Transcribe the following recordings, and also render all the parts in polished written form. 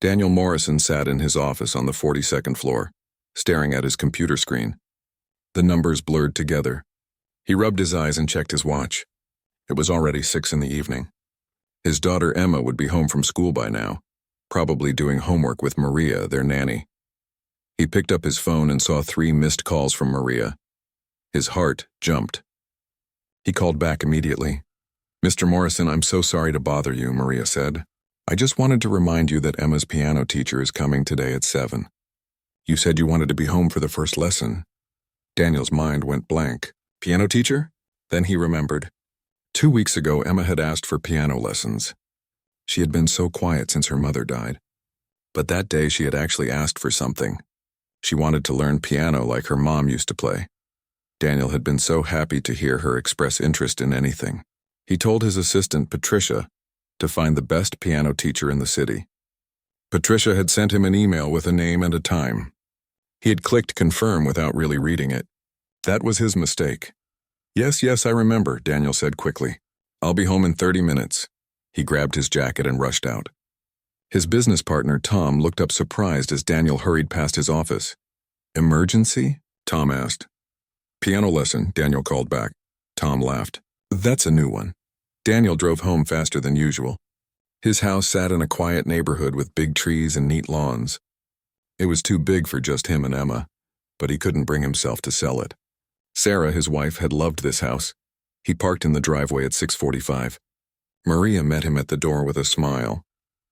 Daniel Morrison sat in his office on the 42nd floor, staring at his computer screen. The numbers blurred together. He rubbed his eyes and checked his watch. It was already 6 in the evening. His daughter Emma would be home from school by now, probably doing homework with Maria, their nanny. He picked up his phone and saw 3 missed calls from Maria. His heart jumped. He called back immediately. "Mr. Morrison, I'm so sorry to bother you," Maria said. "I just wanted to remind you that Emma's piano teacher is coming today at 7. You said you wanted to be home for the first lesson." Daniel's mind went blank. Piano teacher? Then he remembered. 2 weeks ago, Emma had asked for piano lessons. She had been so quiet since her mother died. But that day she had actually asked for something. She wanted to learn piano like her mom used to play. Daniel had been so happy to hear her express interest in anything. He told his assistant, Patricia, to find the best piano teacher in the city. Patricia had sent him an email with a name and a time. He had clicked confirm without really reading it. That was his mistake. Yes, I remember," Daniel said quickly. "I'll be home in 30 minutes. He grabbed his jacket and rushed out. His business partner, Tom, looked up surprised as Daniel hurried past his office. "Emergency?" Tom asked. "Piano lesson," Daniel called back. Tom laughed. "That's a new one." Daniel drove home faster than usual. His house sat in a quiet neighborhood with big trees and neat lawns. It was too big for just him and Emma, but he couldn't bring himself to sell it. Sarah, his wife, had loved this house. He parked in the driveway at 6:45. Maria met him at the door with a smile.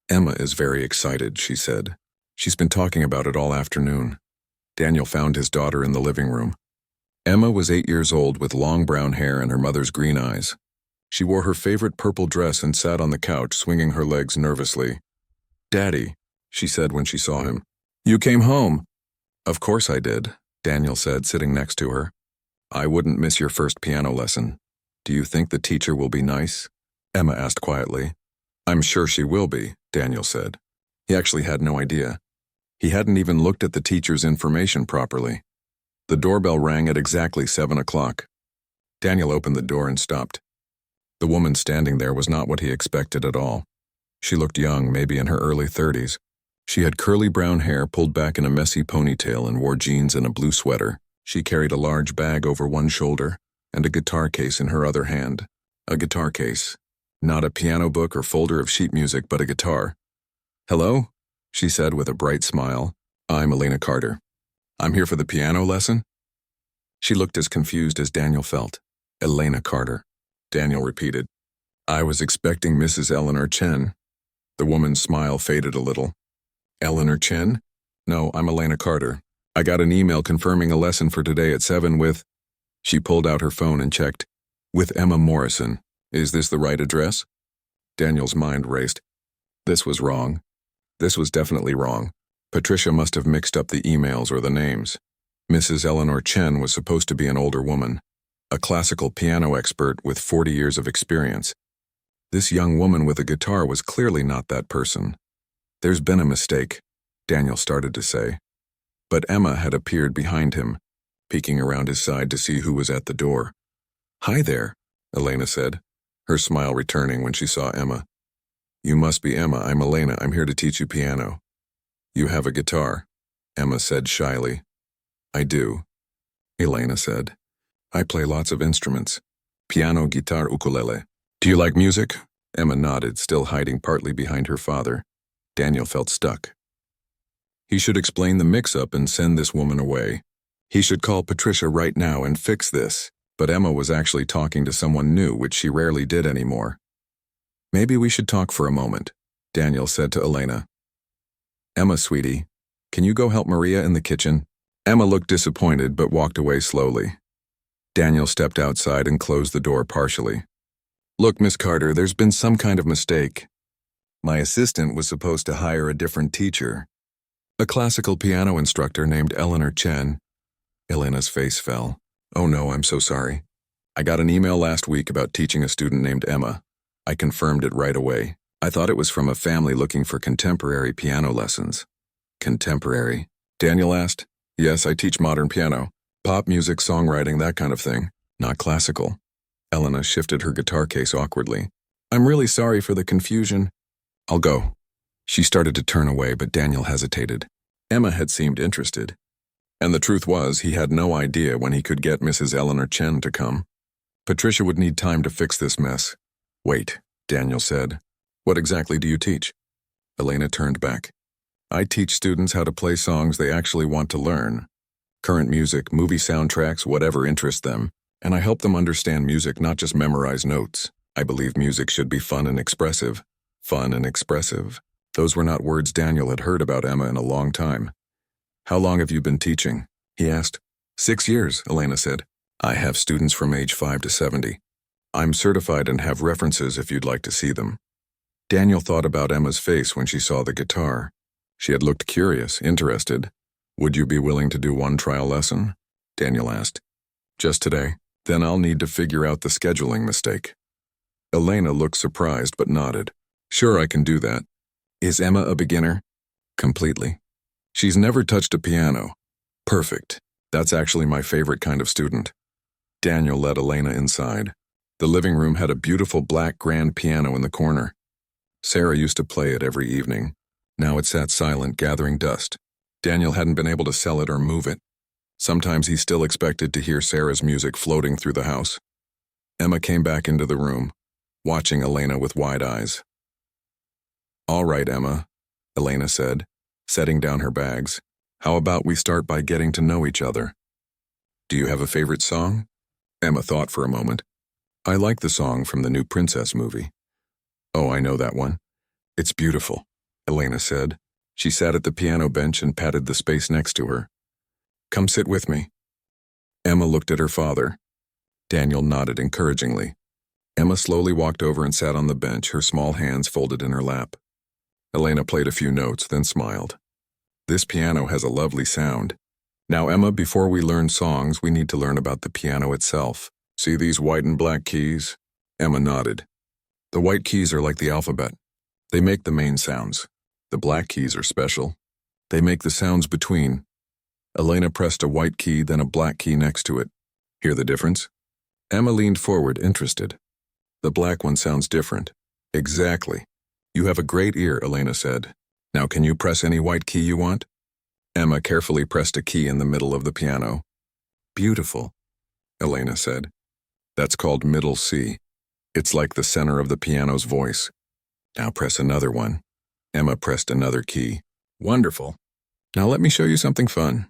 "Emma is very excited," she said. "She's been talking about it all afternoon." Daniel found his daughter in the living room. Emma was 8 years old with long brown hair and her mother's green eyes. She wore her favorite purple dress and sat on the couch, swinging her legs nervously. "Daddy," she said when she saw him. "You came home." "Of course I did," Daniel said, sitting next to her. "I wouldn't miss your first piano lesson. Do you think the teacher will be nice?" Emma asked quietly. "I'm sure she will be," Daniel said. He actually had no idea. He hadn't even looked at the teacher's information properly. The doorbell rang at exactly 7 o'clock. Daniel opened the door and stopped. The woman standing there was not what he expected at all. She looked young, maybe in her early 30s. She had curly brown hair pulled back in a messy ponytail and wore jeans and a blue sweater. She carried a large bag over one shoulder and a guitar case in her other hand. A guitar case. Not a piano book or folder of sheet music, but a guitar. "Hello?" she said with a bright smile. "I'm Elena Carter. I'm here for the piano lesson." She looked as confused as Daniel felt. "Elena Carter," Daniel repeated. "I was expecting Mrs. Eleanor Chen." The woman's smile faded a little. "Eleanor Chen? No, I'm Elena Carter. I got an email confirming a lesson for today at 7 with..." She pulled out her phone and checked. "With Emma Morrison. Is this the right address?" Daniel's mind raced. This was wrong. This was definitely wrong. Patricia must have mixed up the emails or the names. Mrs. Eleanor Chen was supposed to be an older woman, a classical piano expert with 40 years of experience. This young woman with a guitar was clearly not that person. "There's been a mistake," Daniel started to say. But Emma had appeared behind him, peeking around his side to see who was at the door. "Hi there," Elena said, her smile returning when she saw Emma. "You must be Emma. I'm Elena. I'm here to teach you piano." "You have a guitar," Emma said shyly. "I do," Elena said. "I play lots of instruments. Piano, guitar, ukulele. Do you like music?" Emma nodded, still hiding partly behind her father. Daniel felt stuck. He should explain the mix-up and send this woman away. He should call Patricia right now and fix this. But Emma was actually talking to someone new, which she rarely did anymore. "Maybe we should talk for a moment," Daniel said to Elena. "Emma, sweetie, can you go help Maria in the kitchen?" Emma looked disappointed but walked away slowly. Daniel stepped outside and closed the door partially. "Look, Miss Carter, there's been some kind of mistake. My assistant was supposed to hire a different teacher. A classical piano instructor named Eleanor Chen." Elena's face fell. "Oh no, I'm so sorry. I got an email last week about teaching a student named Emma. I confirmed it right away. I thought it was from a family looking for contemporary piano lessons." "Contemporary?" Daniel asked. "Yes, I teach modern piano. Pop music, songwriting, that kind of thing. Not classical." Elena shifted her guitar case awkwardly. "I'm really sorry for the confusion." "I'll go." She started to turn away, but Daniel hesitated. Emma had seemed interested. And the truth was, he had no idea when he could get Mrs. Eleanor Chen to come. Patricia would need time to fix this mess. Wait, Daniel said. What exactly do you teach? Elena turned back. I teach students how to play songs they actually want to learn. Current music, movie soundtracks, whatever interests them. And I help them understand music, not just memorize notes. I believe music should be fun and expressive. Fun and expressive. Those were not words Daniel had heard about Emma in a long time. How long have you been teaching? He asked. 6 years, Elena said. I have students from age 5 to 70. I'm certified and have references if you'd like to see them. Daniel thought about Emma's face when she saw the guitar. She had looked curious, interested. Would you be willing to do one trial lesson? Daniel asked. Just today? Then I'll need to figure out the scheduling mistake. Elena looked surprised but nodded. Sure, I can do that. Is Emma a beginner? Completely. She's never touched a piano. Perfect. That's actually my favorite kind of student. Daniel led Elena inside. The living room had a beautiful black grand piano in the corner. Sarah used to play it every evening. Now it sat silent, gathering dust. Daniel hadn't been able to sell it or move it. Sometimes he still expected to hear Sarah's music floating through the house. Emma came back into the room, watching Elena with wide eyes. All right, Emma, Elena said, setting down her bags. How about we start by getting to know each other? Do you have a favorite song? Emma thought for a moment. I like the song from the new Princess movie. Oh, I know that one. It's beautiful, Elena said. She sat at the piano bench and patted the space next to her. Come sit with me. Emma looked at her father. Daniel nodded encouragingly. Emma slowly walked over and sat on the bench, her small hands folded in her lap. Elena played a few notes, then smiled. This piano has a lovely sound. Now, Emma, before we learn songs, we need to learn about the piano itself. See these white and black keys? Emma nodded. The white keys are like the alphabet. They make the main sounds. The black keys are special. They make the sounds between. Elena pressed a white key, then a black key next to it. Hear the difference? Emma leaned forward, interested. The black one sounds different. Exactly. You have a great ear, Elena said. Now can you press any white key you want? Emma carefully pressed a key in the middle of the piano. Beautiful, Elena said. That's called middle C. It's like the center of the piano's voice. Now press another one. Emma pressed another key. Wonderful. Now let me show you something fun.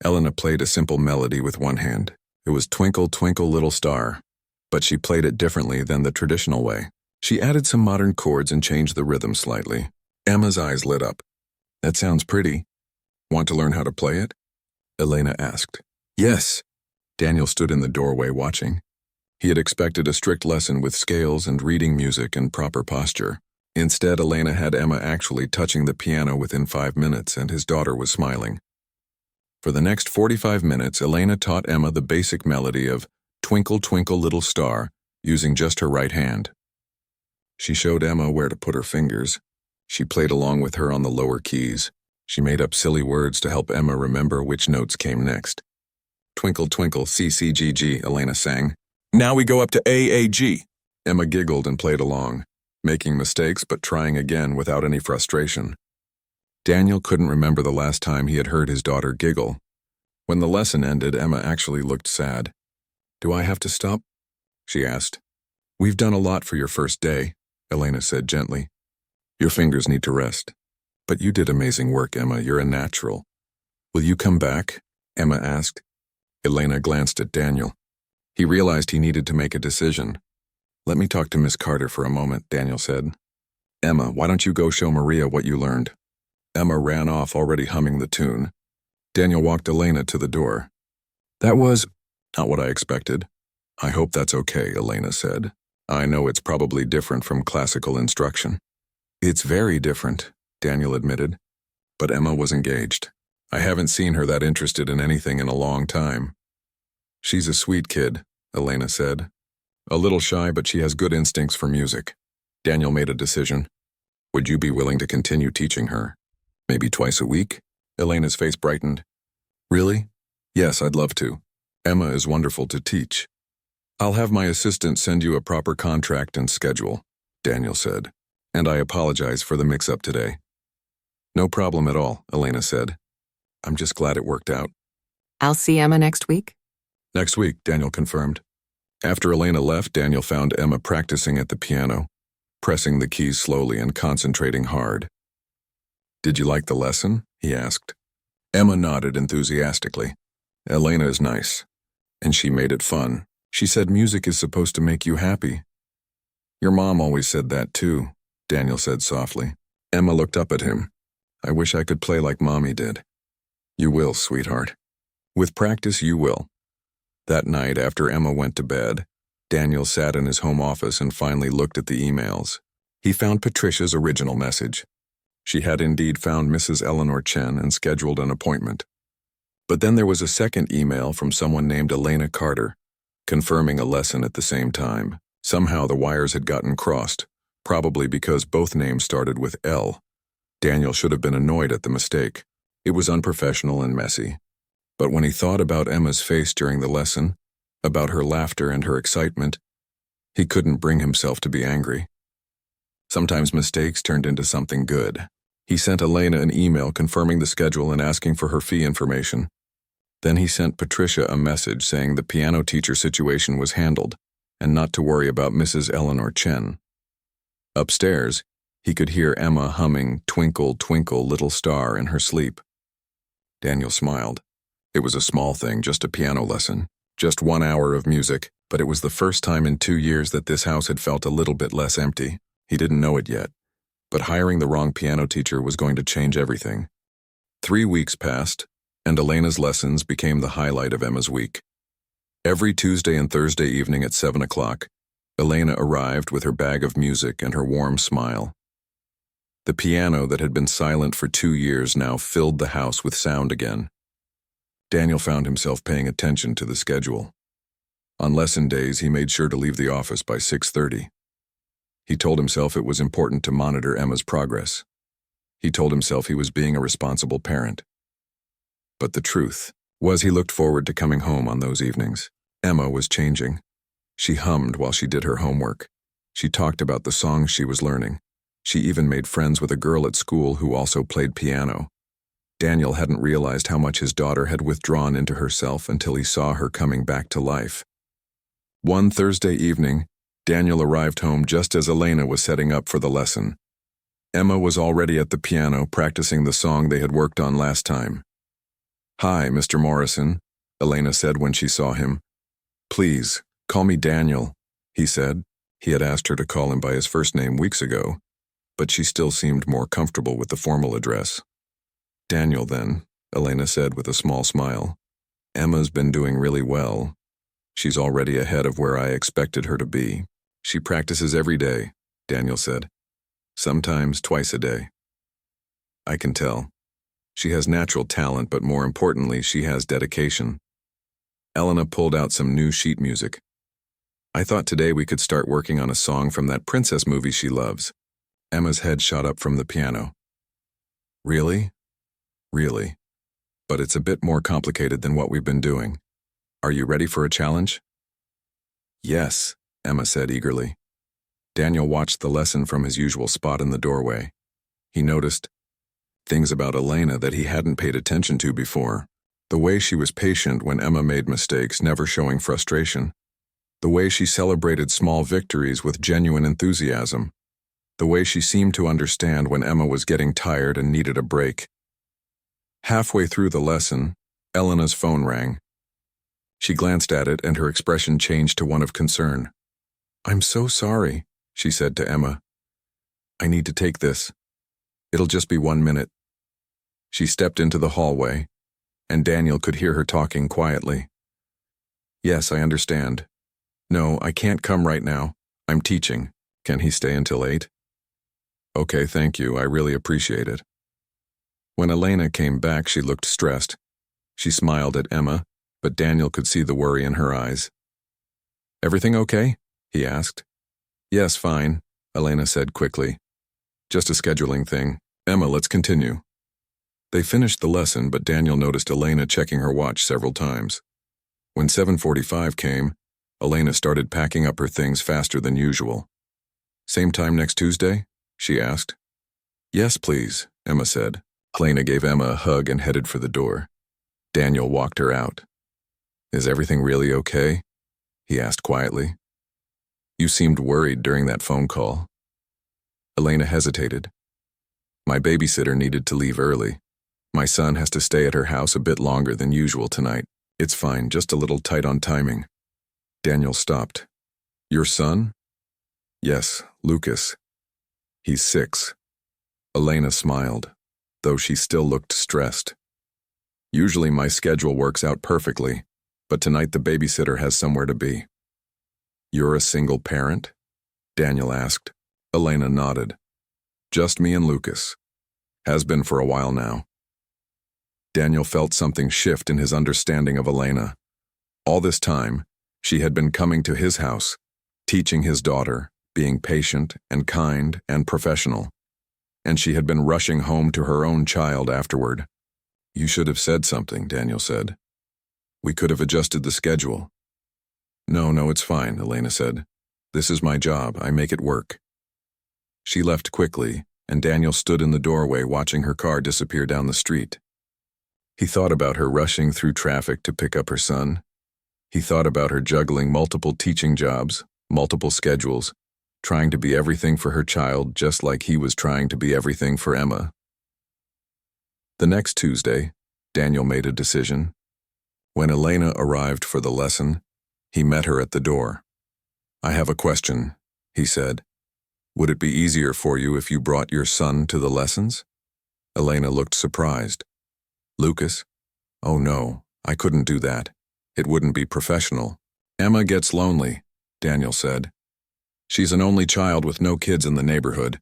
Elena played a simple melody with one hand. It was Twinkle, Twinkle, Little Star. But she played it differently than the traditional way. She added some modern chords and changed the rhythm slightly. Emma's eyes lit up. That sounds pretty. Want to learn how to play it? Elena asked. Yes. Daniel stood in the doorway watching. He had expected a strict lesson with scales and reading music and proper posture. Instead, Elena had Emma actually touching the piano within 5 minutes, and his daughter was smiling. For the next 45 minutes, Elena taught Emma the basic melody of Twinkle, Twinkle, Little Star, using just her right hand. She showed Emma where to put her fingers. She played along with her on the lower keys. She made up silly words to help Emma remember which notes came next. Twinkle, twinkle, CCGG, Elena sang. Now we go up to AAG. Emma giggled and played along, making mistakes but trying again without any frustration. Daniel couldn't remember the last time he had heard his daughter giggle. When the lesson ended, Emma actually looked sad. Do I have to stop? She asked. We've done a lot for your first day, Elena said gently. Your fingers need to rest. But you did amazing work, Emma. You're a natural. Will you come back? Emma asked. Elena glanced at Daniel. He realized he needed to make a decision. Let me talk to Miss Carter for a moment, Daniel said. Emma, why don't you go show Maria what you learned? Emma ran off, already humming the tune. Daniel walked Elena to the door. That was not what I expected. I hope that's okay, Elena said. I know it's probably different from classical instruction. It's very different, Daniel admitted. But Emma was engaged. I haven't seen her that interested in anything in a long time. She's a sweet kid, Elena said. A little shy, but she has good instincts for music. Daniel made a decision. Would you be willing to continue teaching her? Maybe twice a week? Elena's face brightened. Really? Yes, I'd love to. Emma is wonderful to teach. I'll have my assistant send you a proper contract and schedule, Daniel said. And I apologize for the mix-up today. No problem at all, Elena said. I'm just glad it worked out. I'll see Emma next week? Next week, Daniel confirmed. After Elena left, Daniel found Emma practicing at the piano, pressing the keys slowly and concentrating hard. Did you like the lesson? He asked. Emma nodded enthusiastically. Elena is nice, and she made it fun. She said music is supposed to make you happy. Your mom always said that too, Daniel said softly. Emma looked up at him. I wish I could play like Mommy did. You will, sweetheart. With practice, you will. That night, after Emma went to bed, Daniel sat in his home office and finally looked at the emails. He found Patricia's original message. She had indeed found Mrs. Eleanor Chen and scheduled an appointment. But then there was a second email from someone named Elena Carter, confirming a lesson at the same time. Somehow the wires had gotten crossed, probably because both names started with L. Daniel should have been annoyed at the mistake. It was unprofessional and messy. But when he thought about Emma's face during the lesson, about her laughter and her excitement, he couldn't bring himself to be angry. Sometimes mistakes turned into something good. He sent Elena an email confirming the schedule and asking for her fee information. Then he sent Patricia a message saying the piano teacher situation was handled and not to worry about Mrs. Eleanor Chen. Upstairs, he could hear Emma humming "Twinkle, Twinkle, Little Star" in her sleep. Daniel smiled. It was a small thing, just a piano lesson, just 1 hour of music, but it was the first time in 2 years that this house had felt a little bit less empty. He didn't know it yet, but hiring the wrong piano teacher was going to change everything. 3 weeks passed, and Elena's lessons became the highlight of Emma's week. Every Tuesday and Thursday evening at 7 o'clock, Elena arrived with her bag of music and her warm smile. The piano that had been silent for 2 years now filled the house with sound again. Daniel found himself paying attention to the schedule. On lesson days, he made sure to leave the office by 6:30. He told himself it was important to monitor Emma's progress. He told himself he was being a responsible parent. But the truth was he looked forward to coming home on those evenings. Emma was changing. She hummed while she did her homework. She talked about the songs she was learning. She even made friends with a girl at school who also played piano. Daniel hadn't realized how much his daughter had withdrawn into herself until he saw her coming back to life. One Thursday evening, Daniel arrived home just as Elena was setting up for the lesson. Emma was already at the piano practicing the song they had worked on last time. "Hi, Mr. Morrison," Elena said when she saw him. "Please, call me Daniel," he said. He had asked her to call him by his first name weeks ago, but she still seemed more comfortable with the formal address. "Daniel, then," Elena said with a small smile. "Emma's been doing really well. She's already ahead of where I expected her to be. She practices every day," Daniel said. "Sometimes twice a day. I can tell. She has natural talent, but more importantly, she has dedication." Elena pulled out some new sheet music. "I thought today we could start working on a song from that princess movie she loves." Emma's head shot up from the piano. "Really? Really. But it's a bit more complicated than what we've been doing. Are you ready for a challenge?" "Yes," Emma said eagerly. Daniel watched the lesson from his usual spot in the doorway. He noticed things about Elena that he hadn't paid attention to before. The way she was patient when Emma made mistakes, never showing frustration. The way she celebrated small victories with genuine enthusiasm. The way she seemed to understand when Emma was getting tired and needed a break. Halfway through the lesson, Elena's phone rang. She glanced at it and her expression changed to one of concern. "I'm so sorry," she said to Emma. "I need to take this. It'll just be 1 minute." She stepped into the hallway, and Daniel could hear her talking quietly. "Yes, I understand. No, I can't come right now. I'm teaching. Can he stay until 8? "Okay, thank you. I really appreciate it." When Elena came back, she looked stressed. She smiled at Emma, but Daniel could see the worry in her eyes. "Everything okay?" he asked. "Yes, fine," Elena said quickly. "Just a scheduling thing. Emma, let's continue." They finished the lesson, but Daniel noticed Elena checking her watch several times. When 7:45 came, Elena started packing up her things faster than usual. "Same time next Tuesday?" she asked. "Yes, please," Emma said. Elena gave Emma a hug and headed for the door. Daniel walked her out. "Is everything really okay?" he asked quietly. "You seemed worried during that phone call." Elena hesitated. "My babysitter needed to leave early. My son has to stay at her house a bit longer than usual tonight. It's fine, just a little tight on timing." Daniel stopped. "Your son?" "Yes, Lucas. He's 6. Elena smiled, though she still looked stressed. "Usually my schedule works out perfectly, but tonight the babysitter has somewhere to be." "You're a single parent?" Daniel asked. Elena nodded. "Just me and Lucas. Has been for a while now." Daniel felt something shift in his understanding of Elena. All this time, she had been coming to his house, teaching his daughter, being patient and kind and professional. And she had been rushing home to her own child afterward. "You should have said something," Daniel said. "We could have adjusted the schedule." No, it's fine," Elena said. "This is my job. I make it work." She left quickly, and Daniel stood in the doorway watching her car disappear down the street. He thought about her rushing through traffic to pick up her son. He thought about her juggling multiple teaching jobs, multiple schedules, trying to be everything for her child just like he was trying to be everything for Emma. The next Tuesday, Daniel made a decision. When Elena arrived for the lesson, he met her at the door. "I have a question," he said. "Would it be easier for you if you brought your son to the lessons?" Elena looked surprised. "Lucas? Oh no, I couldn't do that. It wouldn't be professional." "Emma gets lonely," Daniel said. "She's an only child with no kids in the neighborhood.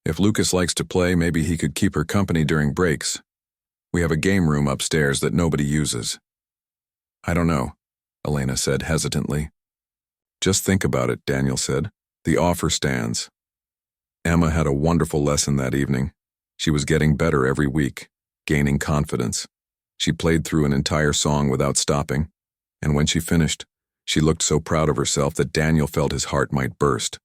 If Lucas likes to play, maybe he could keep her company during breaks. We have a game room upstairs that nobody uses." "I don't know," Elena said hesitantly. "Just think about it," Daniel said. "The offer stands." Emma had a wonderful lesson that evening. She was getting better every week, gaining confidence. She played through an entire song without stopping, and when she finished, she looked so proud of herself that Daniel felt his heart might burst.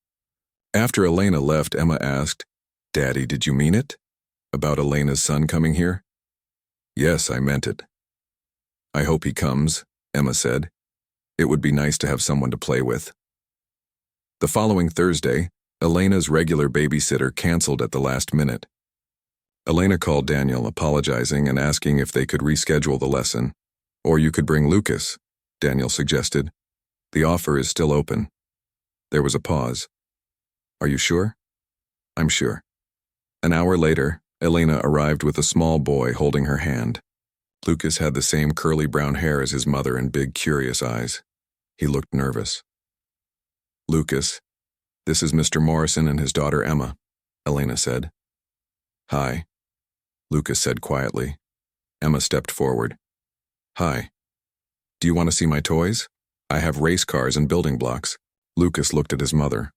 After Elena left, Emma asked, "Daddy, did you mean it? About Elena's son coming here?" "Yes, I meant it." "I hope he comes," Emma said. "It would be nice to have someone to play with." The following Thursday, Elena's regular babysitter canceled at the last minute. Elena called Daniel, apologizing and asking if they could reschedule the lesson. "Or you could bring Lucas," Daniel suggested. "The offer is still open." There was a pause. "Are you sure?" "I'm sure." An hour later, Elena arrived with a small boy holding her hand. Lucas had the same curly brown hair as his mother and big, curious eyes. He looked nervous. "Lucas, this is Mr. Morrison and his daughter Emma," Elena said. "Hi," Lucas said quietly. Emma stepped forward. "Hi. Do you want to see my toys? I have race cars and building blocks." Lucas looked at his mother.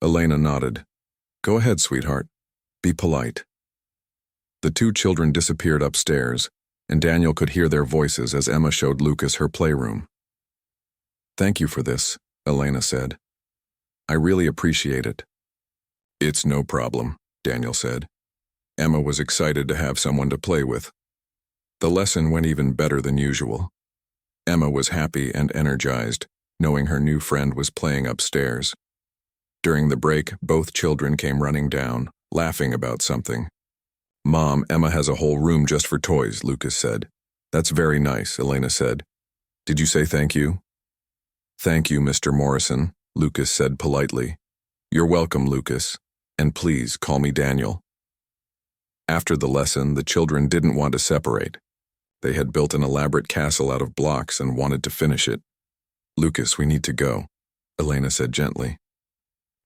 Elena nodded. "Go ahead, sweetheart. Be polite." The two children disappeared upstairs, and Daniel could hear their voices as Emma showed Lucas her playroom. "Thank you for this," Elena said. "I really appreciate it." "It's no problem," Daniel said. Emma was excited to have someone to play with. The lesson went even better than usual. Emma was happy and energized, knowing her new friend was playing upstairs. During the break, both children came running down, laughing about something. "Mom, Emma has a whole room just for toys," Lucas said. "That's very nice," Elena said. "Did you say thank you?" "Thank you, Mr. Morrison," Lucas said politely. "You're welcome, Lucas. And please call me Daniel." After the lesson, the children didn't want to separate. They had built an elaborate castle out of blocks and wanted to finish it. "Lucas, we need to go," Elena said gently.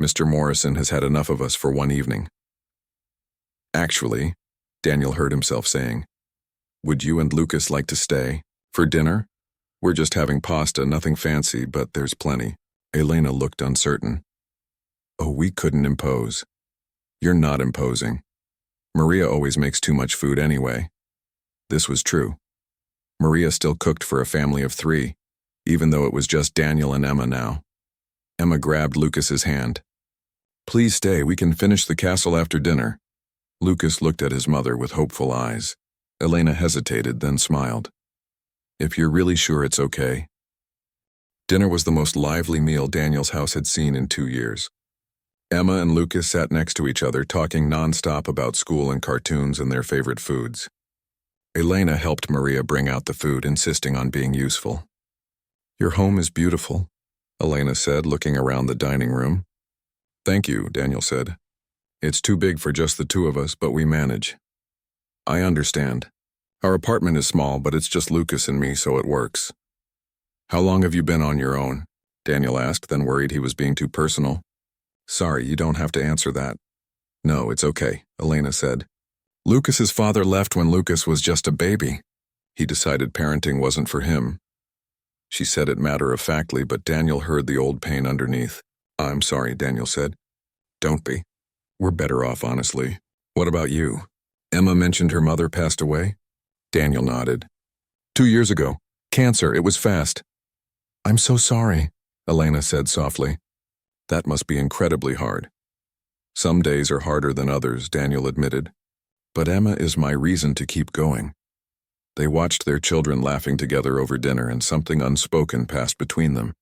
"Mr. Morrison has had enough of us for one evening." "Actually," Daniel heard himself saying, "would you and Lucas like to stay? For dinner? We're just having pasta, nothing fancy, but there's plenty." Elena looked uncertain. "Oh, we couldn't impose." "You're not imposing. Maria always makes too much food anyway." This was true. Maria still cooked for a family of 3, even though it was just Daniel and Emma now. Emma grabbed Lucas's hand. "Please stay, we can finish the castle after dinner." Lucas looked at his mother with hopeful eyes. Elena hesitated, then smiled. If you're really sure it's okay. Dinner was the most lively meal Daniel's house had seen in 2 years. Emma and Lucas sat next to each other, talking nonstop about school and cartoons and their favorite foods. Elena helped Maria bring out the food, insisting on being useful. Your home is beautiful, Elena said, looking around the dining room. Thank you, Daniel said. It's too big for just the two of us, but we manage. I understand. Our apartment is small, but it's just Lucas and me, so it works. How long have you been on your own? Daniel asked, then worried he was being too personal. Sorry, you don't have to answer that. No, it's okay, Elena said. Lucas's father left when Lucas was just a baby. He decided parenting wasn't for him. She said it matter-of-factly, but Daniel heard the old pain underneath. I'm sorry, Daniel said. Don't be. We're better off, honestly. What about you? Emma mentioned her mother passed away. Daniel nodded. 2 years ago. Cancer, it was fast. I'm so sorry, Elena said softly. That must be incredibly hard. Some days are harder than others, Daniel admitted. But Emma is my reason to keep going. They watched their children laughing together over dinner, and something unspoken passed between them.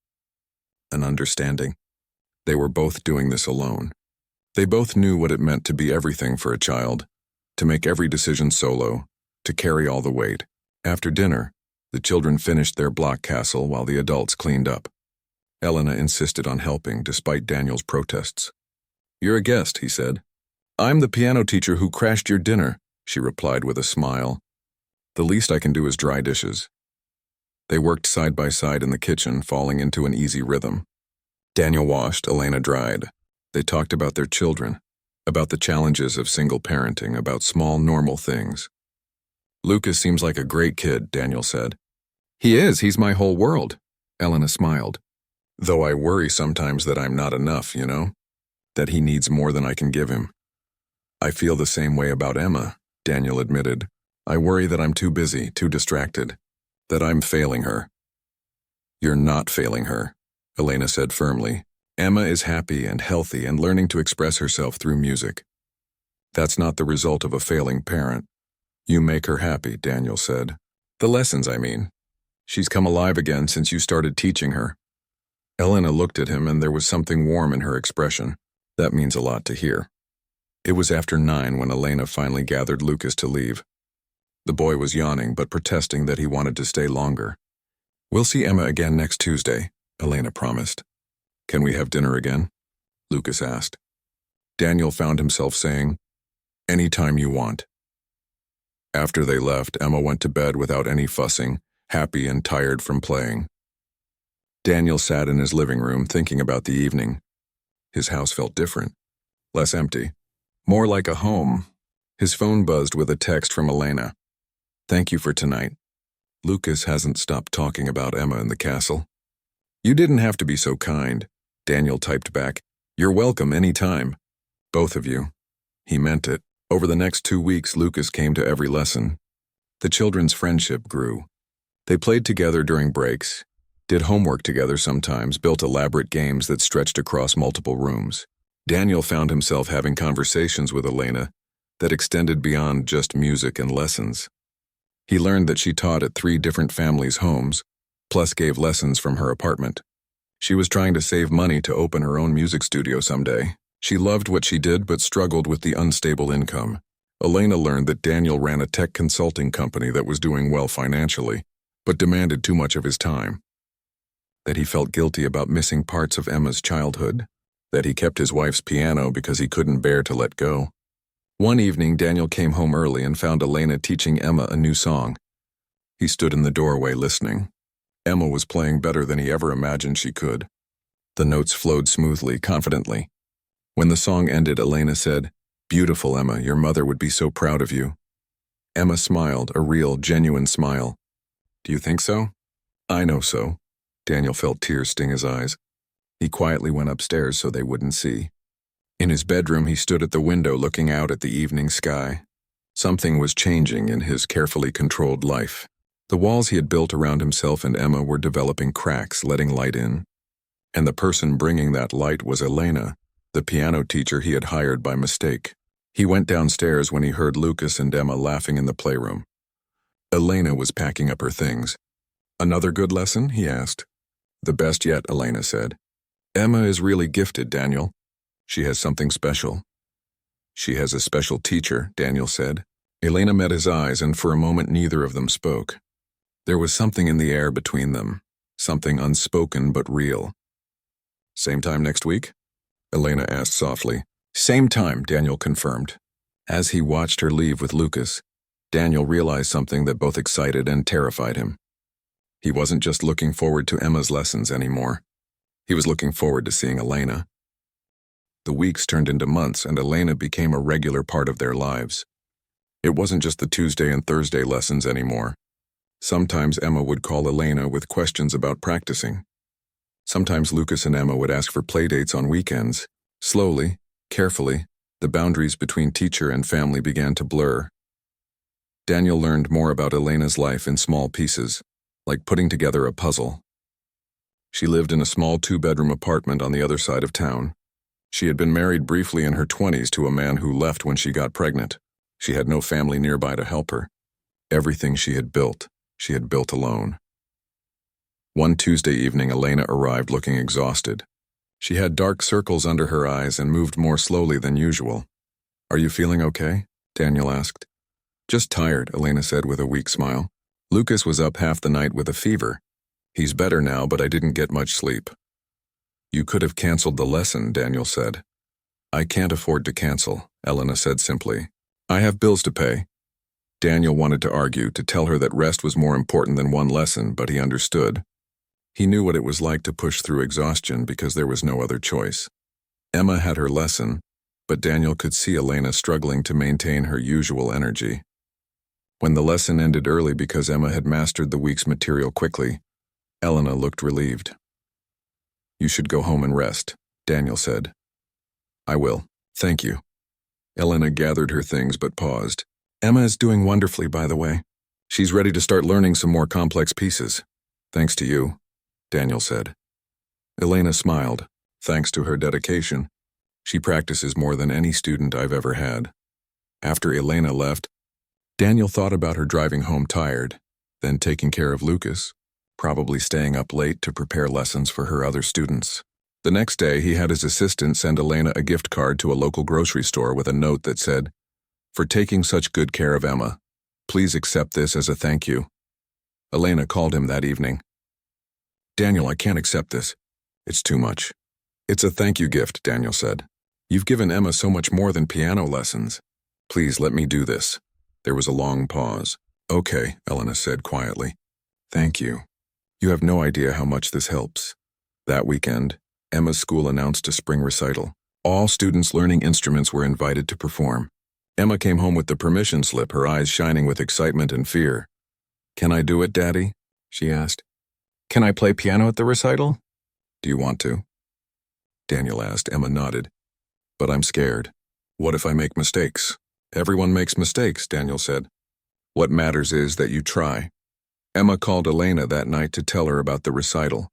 An understanding. They were both doing this alone. They both knew what it meant to be everything for a child, to make every decision solo, to carry all the weight. After dinner, the children finished their block castle while the adults cleaned up. Elena insisted on helping, despite Daniel's protests. You're a guest, he said. I'm the piano teacher who crashed your dinner, she replied with a smile. The least I can do is dry dishes. They worked side by side in the kitchen, falling into an easy rhythm. Daniel washed, Elena dried. They talked about their children, about the challenges of single parenting, about small, normal things. Lucas seems like a great kid, Daniel said. He is, he's my whole world, Elena smiled. Though I worry sometimes that I'm not enough, you know? That he needs more than I can give him. I feel the same way about Emma, Daniel admitted. I worry that I'm too busy, too distracted, that I'm failing her. You're not failing her, Elena said firmly. Emma is happy and healthy and learning to express herself through music. That's not the result of a failing parent. You make her happy, Daniel said. The lessons, I mean. She's come alive again since you started teaching her. Elena looked at him, and there was something warm in her expression. That means a lot to hear. It was after 9 when Elena finally gathered Lucas to leave. The boy was yawning, but protesting that he wanted to stay longer. We'll see Emma again next Tuesday, Elena promised. Can we have dinner again? Lucas asked. Daniel found himself saying, anytime you want. After they left, Emma went to bed without any fussing, happy and tired from playing. Daniel sat in his living room thinking about the evening. His house felt different, less empty, more like a home. His phone buzzed with a text from Elena. Thank you for tonight. Lucas hasn't stopped talking about Emma in the castle. You didn't have to be so kind, Daniel typed back. You're welcome any time. Both of you. He meant it. Over the next 2 weeks, Lucas came to every lesson. The children's friendship grew. They played together during breaks, did homework together sometimes, built elaborate games that stretched across multiple rooms. Daniel found himself having conversations with Elena that extended beyond just music and lessons. He learned that she taught at 3 different families' homes, plus gave lessons from her apartment. She was trying to save money to open her own music studio someday. She loved what she did but struggled with the unstable income. Elena learned that Daniel ran a tech consulting company that was doing well financially, but demanded too much of his time. That he felt guilty about missing parts of Emma's childhood. That he kept his wife's piano because he couldn't bear to let go. One evening, Daniel came home early and found Elena teaching Emma a new song. He stood in the doorway listening. Emma was playing better than he ever imagined she could. The notes flowed smoothly, confidently. When the song ended, Elena said, "Beautiful, Emma, your mother would be so proud of you." Emma smiled, a real, genuine smile. "Do you think so?" "I know so." Daniel felt tears sting his eyes. He quietly went upstairs so they wouldn't see. In his bedroom, he stood at the window looking out at the evening sky. Something was changing in his carefully controlled life. The walls he had built around himself and Emma were developing cracks, letting light in. And the person bringing that light was Elena, the piano teacher he had hired by mistake. He went downstairs when he heard Lucas and Emma laughing in the playroom. Elena was packing up her things. "Another good lesson?" he asked. "The best yet," Elena said. "Emma is really gifted, Daniel. She has something special." "She has a special teacher," Daniel said. Elena met his eyes, and for a moment neither of them spoke. There was something in the air between them, something unspoken but real. "Same time next week?" Elena asked softly. "Same time," Daniel confirmed. As he watched her leave with Lucas, Daniel realized something that both excited and terrified him. He wasn't just looking forward to Emma's lessons anymore. He was looking forward to seeing Elena. The weeks turned into months, and Elena became a regular part of their lives. It wasn't just the Tuesday and Thursday lessons anymore. Sometimes Emma would call Elena with questions about practicing. Sometimes Lucas and Emma would ask for playdates on weekends. Slowly, carefully, the boundaries between teacher and family began to blur. Daniel learned more about Elena's life in small pieces, like putting together a puzzle. She lived in a small 2-bedroom apartment on the other side of town. She had been married briefly in her 20s to a man who left when she got pregnant. She had no family nearby to help her. Everything she had built alone. One Tuesday evening, Elena arrived looking exhausted. She had dark circles under her eyes and moved more slowly than usual. "Are you feeling okay?" Daniel asked. "Just tired," Elena said with a weak smile. "Lucas was up half the night with a fever. He's better now, but I didn't get much sleep." "You could have canceled the lesson," Daniel said. "I can't afford to cancel," Elena said simply. "I have bills to pay." Daniel wanted to argue, to tell her that rest was more important than one lesson, but he understood. He knew what it was like to push through exhaustion because there was no other choice. Emma had her lesson, but Daniel could see Elena struggling to maintain her usual energy. When the lesson ended early because Emma had mastered the week's material quickly, Elena looked relieved. "You should go home and rest," Daniel said. "I will, thank you." Elena gathered her things but paused. "Emma is doing wonderfully, by the way. She's ready to start learning some more complex pieces. Thanks to you," Daniel said. Elena smiled. "Thanks to her dedication. She practices more than any student I've ever had." After Elena left, Daniel thought about her driving home tired, then taking care of Lucas, probably staying up late to prepare lessons for her other students. The next day, he had his assistant send Elena a gift card to a local grocery store with a note that said, "For taking such good care of Emma. Please accept this as a thank you." Elena called him that evening. "Daniel, I can't accept this. It's too much." "It's a thank you gift," Daniel said. "You've given Emma so much more than piano lessons. Please let me do this." There was a long pause. "Okay," Elena said quietly. "Thank you. You have no idea how much this helps." That weekend, Emma's school announced a spring recital. All students learning instruments were invited to perform. Emma came home with the permission slip, her eyes shining with excitement and fear. "Can I do it, Daddy?" she asked. "Can I play piano at the recital?" "Do you want to?" Daniel asked. Emma nodded. "But I'm scared. What if I make mistakes?" "Everyone makes mistakes," Daniel said. "What matters is that you try." Emma called Elena that night to tell her about the recital.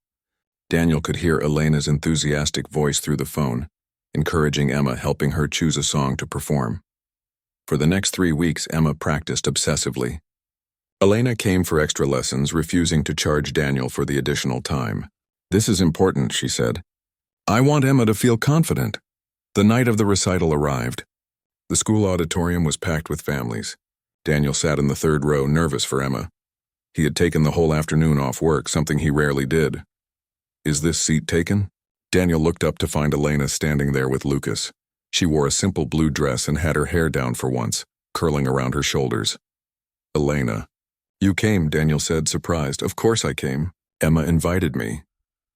Daniel could hear Elena's enthusiastic voice through the phone, encouraging Emma, helping her choose a song to perform. For the next 3 weeks, Emma practiced obsessively. Elena came for extra lessons, refusing to charge Daniel for the additional time. "This is important," she said. "I want Emma to feel confident." The night of the recital arrived. The school auditorium was packed with families. Daniel sat in the 3rd row, nervous for Emma. He had taken the whole afternoon off work, something he rarely did. "Is this seat taken?" Daniel looked up to find Elena standing there with Lucas. She wore a simple blue dress and had her hair down for once, curling around her shoulders. "Elena." "You came," Daniel said, surprised. "Of course I came. Emma invited me."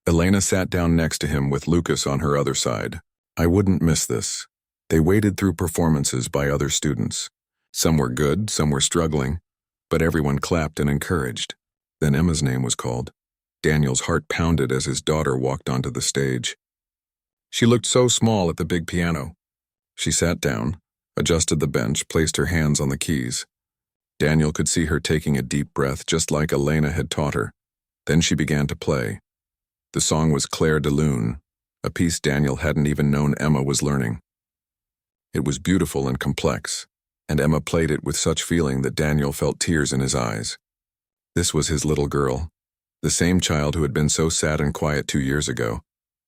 Elena sat down next to him with Lucas on her other side. "I wouldn't miss this." They waded through performances by other students. Some were good, some were struggling, but everyone clapped and encouraged. Then Emma's name was called. Daniel's heart pounded as his daughter walked onto the stage. She looked so small at the big piano. She sat down, adjusted the bench, placed her hands on the keys. Daniel could see her taking a deep breath, just like Elena had taught her. Then she began to play. The song was Clair de Lune, a piece Daniel hadn't even known Emma was learning. It was beautiful and complex, and Emma played it with such feeling that Daniel felt tears in his eyes. This was his little girl, the same child who had been so sad and quiet 2 years ago,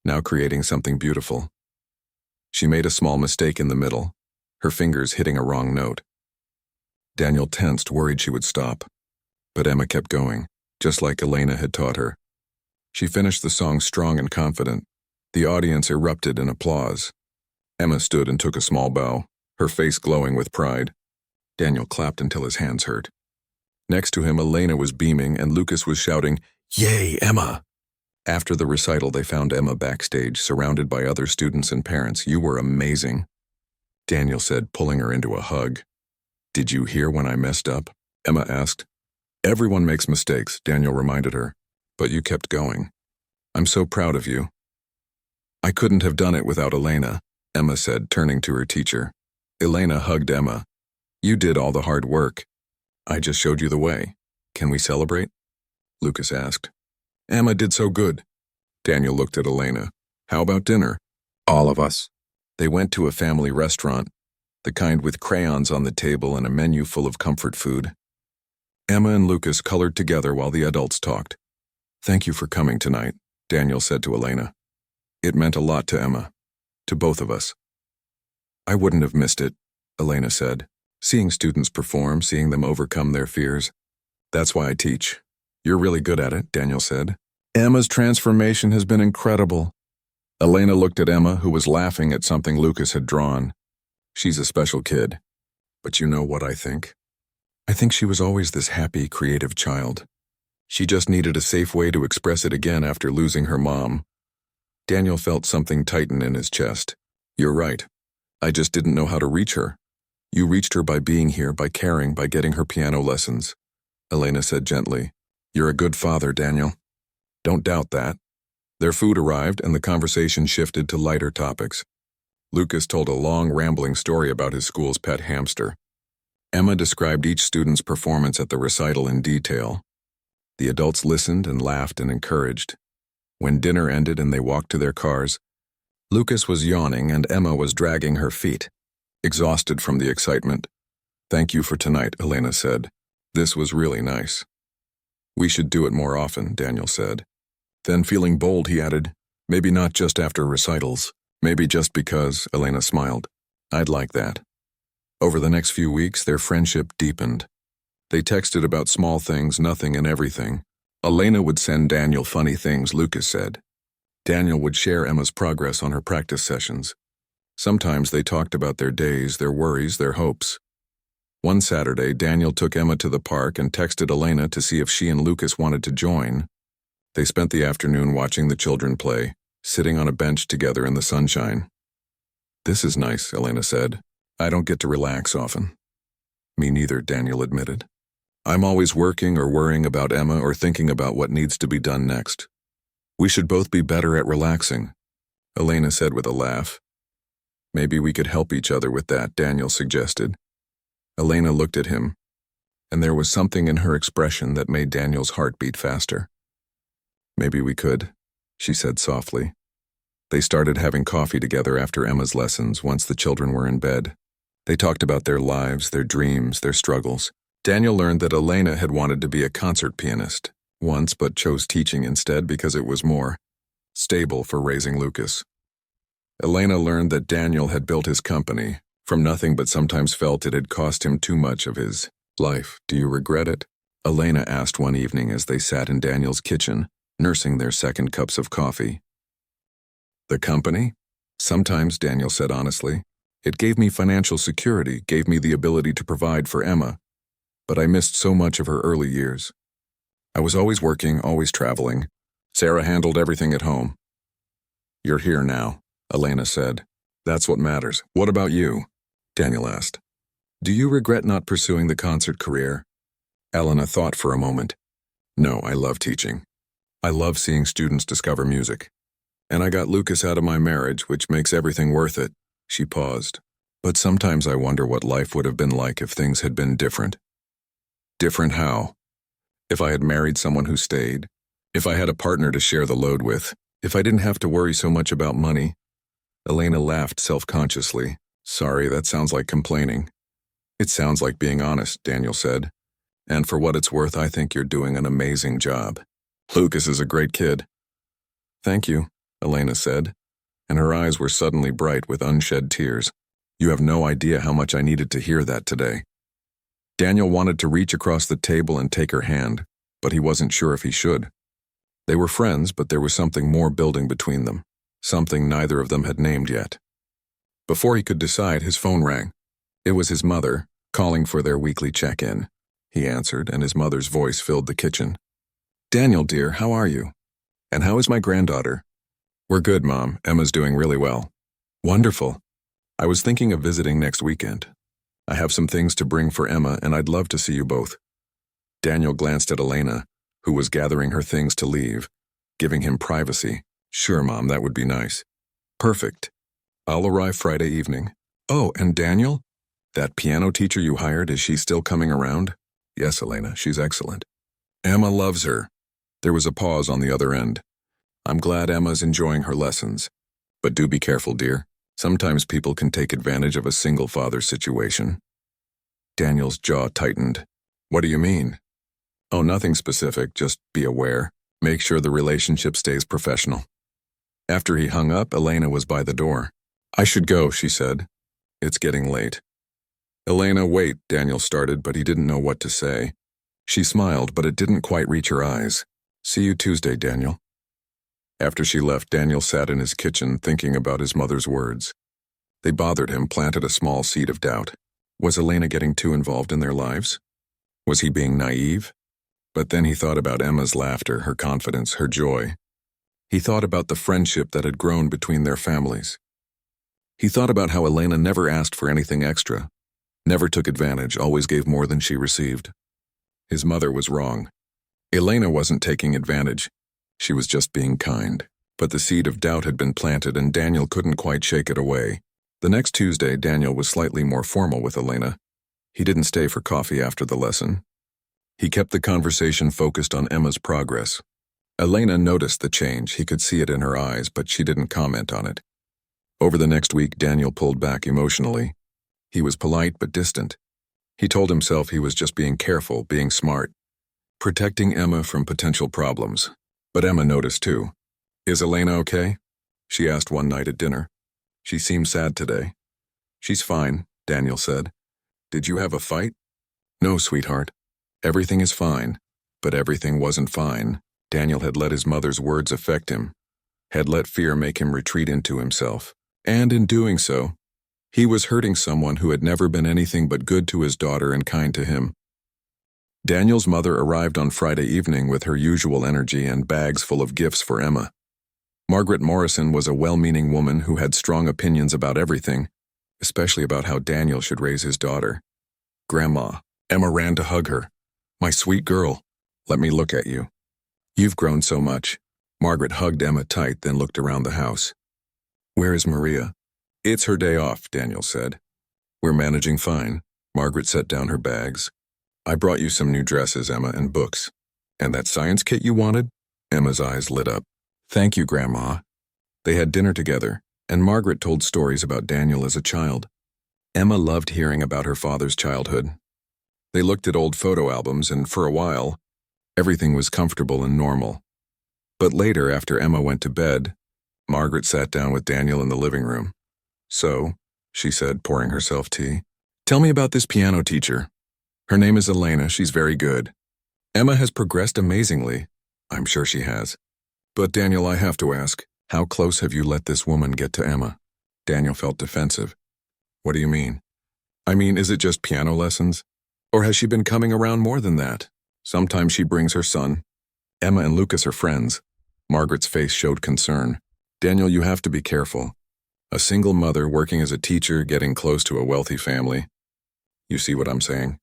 now creating something beautiful. She made a small mistake in the middle, her fingers hitting a wrong note. Daniel tensed, worried she would stop. But Emma kept going, just like Elena had taught her. She finished the song strong and confident. The audience erupted in applause. Emma stood and took a small bow, her face glowing with pride. Daniel clapped until his hands hurt. Next to him, Elena was beaming and Lucas was shouting, "Yay, Emma!" After the recital, they found Emma backstage, surrounded by other students and parents. "You were amazing," Daniel said, pulling her into a hug. "Did you hear when I messed up?" Emma asked. "Everyone makes mistakes," Daniel reminded her, "but you kept going. I'm so proud of you." "I couldn't have done it without Elena," Emma said, turning to her teacher. Elena hugged Emma. "You did all the hard work. I just showed you the way. Can we celebrate?" Lucas asked. "Emma did so good." Daniel looked at Elena. "How about dinner?" "All of us." They went to a family restaurant, the kind with crayons on the table and a menu full of comfort food. Emma and Lucas colored together while the adults talked. "Thank you for coming tonight," Daniel said to Elena. It meant a lot to Emma, to both of us. "I wouldn't have missed it," Elena said. "Seeing students perform, seeing them overcome their fears. That's why I teach." "You're really good at it," Daniel said. "Emma's transformation has been incredible." Elena looked at Emma, who was laughing at something Lucas had drawn. "She's a special kid. But you know what I think? I think she was always this happy, creative child. She just needed a safe way to express it again after losing her mom." Daniel felt something tighten in his chest. "You're right. I just didn't know how to reach her. You reached her by being here, by caring, by getting her piano lessons," Elena said gently. "You're a good father, Daniel. Don't doubt that." Their food arrived and the conversation shifted to lighter topics. Lucas told a long, rambling story about his school's pet hamster. Emma described each student's performance at the recital in detail. The adults listened and laughed and encouraged. When dinner ended and they walked to their cars, Lucas was yawning and Emma was dragging her feet, exhausted from the excitement. "Thank you for tonight," Elena said. "This was really nice." "We should do it more often," Daniel said. Then, feeling bold, he added, "Maybe not just after recitals. Maybe just because," Elena smiled. "I'd like that." Over the next few weeks, their friendship deepened. They texted about small things, nothing and everything. Elena would send Daniel funny things, Lucas said. Daniel would share Emma's progress on her practice sessions. Sometimes they talked about their days, their worries, their hopes. One Saturday, Daniel took Emma to the park and texted Elena to see if she and Lucas wanted to join. They spent the afternoon watching the children play, sitting on a bench together in the sunshine. "This is nice," Elena said. "I don't get to relax often." "Me neither," Daniel admitted. "I'm always working or worrying about Emma or thinking about what needs to be done next. We should both be better at relaxing," Elena said with a laugh. "Maybe we could help each other with that," Daniel suggested. Elena looked at him, and there was something in her expression that made Daniel's heart beat faster. "Maybe we could," she said softly. They started having coffee together after Emma's lessons once the children were in bed. They talked about their lives, their dreams, their struggles. Daniel learned that Elena had wanted to be a concert pianist once but chose teaching instead because it was more stable for raising Lucas. Elena learned that Daniel had built his company from nothing but sometimes felt it had cost him too much of his life. "Do you regret it?" Elena asked one evening as they sat in Daniel's kitchen, nursing their second cups of coffee. "The company? Sometimes," Daniel said honestly. "It gave me financial security, gave me the ability to provide for Emma. But I missed so much of her early years. I was always working, always traveling. Sarah handled everything at home." "You're here now," Elena said. "That's what matters. What about you?" Daniel asked. "Do you regret not pursuing the concert career?" Elena thought for a moment. "No, I love teaching. I love seeing students discover music. And I got Lucas out of my marriage, which makes everything worth it." She paused. "But sometimes I wonder what life would have been like if things had been different." "Different how?" "If I had married someone who stayed. If I had a partner to share the load with. If I didn't have to worry so much about money." Elena laughed self-consciously. Sorry, that sounds like complaining. It sounds like being honest, Daniel said. And for what it's worth, I think you're doing an amazing job. Lucas is a great kid. Thank you, Elena said, and her eyes were suddenly bright with unshed tears. You have no idea how much I needed to hear that today. Daniel wanted to reach across the table and take her hand, but he wasn't sure if he should. They were friends, but there was something more building between them, something neither of them had named yet. Before he could decide, his phone rang. It was his mother, calling for their weekly check-in. He answered, and his mother's voice filled the kitchen. Daniel, dear, how are you? And how is my granddaughter? We're good, Mom. Emma's doing really well. Wonderful. I was thinking of visiting next weekend. I have some things to bring for Emma, and I'd love to see you both. Daniel glanced at Elena, who was gathering her things to leave, giving him privacy. Sure, Mom, that would be nice. Perfect. I'll arrive Friday evening. Oh, and Daniel? That piano teacher you hired, is she still coming around? Yes, Elena, she's excellent. Emma loves her. There was a pause on the other end. I'm glad Emma's enjoying her lessons. But do be careful, dear. Sometimes people can take advantage of a single father situation. Daniel's jaw tightened. What do you mean? Oh, nothing specific, just be aware. Make sure the relationship stays professional. After he hung up, Elena was by the door. I should go, she said. It's getting late. Elena, wait, Daniel started, but he didn't know what to say. She smiled, but it didn't quite reach her eyes. See you Tuesday, Daniel. After she left, Daniel sat in his kitchen thinking about his mother's words. They bothered him, planted a small seed of doubt. Was Elena getting too involved in their lives? Was he being naive? But then he thought about Emma's laughter, her confidence, her joy. He thought about the friendship that had grown between their families. He thought about how Elena never asked for anything extra, never took advantage, always gave more than she received. His mother was wrong. Elena wasn't taking advantage. She was just being kind. But the seed of doubt had been planted and Daniel couldn't quite shake it away. The next Tuesday, Daniel was slightly more formal with Elena. He didn't stay for coffee after the lesson. He kept the conversation focused on Emma's progress. Elena noticed the change. He could see it in her eyes, but she didn't comment on it. Over the next week, Daniel pulled back emotionally. He was polite but distant. He told himself he was just being careful, being smart, protecting Emma from potential problems. But Emma noticed too. Is Elena okay? She asked one night at dinner. She seemed sad today. She's fine, Daniel said. Did you have a fight? No, sweetheart. Everything is fine. But everything wasn't fine. Daniel had let his mother's words affect him, had let fear make him retreat into himself. And in doing so, he was hurting someone who had never been anything but good to his daughter and kind to him. Daniel's mother arrived on Friday evening with her usual energy and bags full of gifts for Emma. Margaret Morrison was a well-meaning woman who had strong opinions about everything, especially about how Daniel should raise his daughter. Grandma, Emma ran to hug her. My sweet girl, let me look at you. You've grown so much. Margaret hugged Emma tight, then looked around the house. Where is Maria? It's her day off, Daniel said. We're managing fine. Margaret set down her bags. I brought you some new dresses, Emma, and books. And that science kit you wanted? Emma's eyes lit up. Thank you, Grandma. They had dinner together, and Margaret told stories about Daniel as a child. Emma loved hearing about her father's childhood. They looked at old photo albums, and for a while, everything was comfortable and normal. But later, after Emma went to bed, Margaret sat down with Daniel in the living room. So, she said, pouring herself tea, tell me about this piano teacher. Her name is Elena. She's very good. Emma has progressed amazingly. I'm sure she has. But Daniel, I have to ask, how close have you let this woman get to Emma? Daniel felt defensive. What do you mean? I mean, is it just piano lessons? Or has she been coming around more than that? Sometimes she brings her son. Emma and Lucas are friends. Margaret's face showed concern. Daniel, you have to be careful. A single mother working as a teacher, getting close to a wealthy family. You see what I'm saying?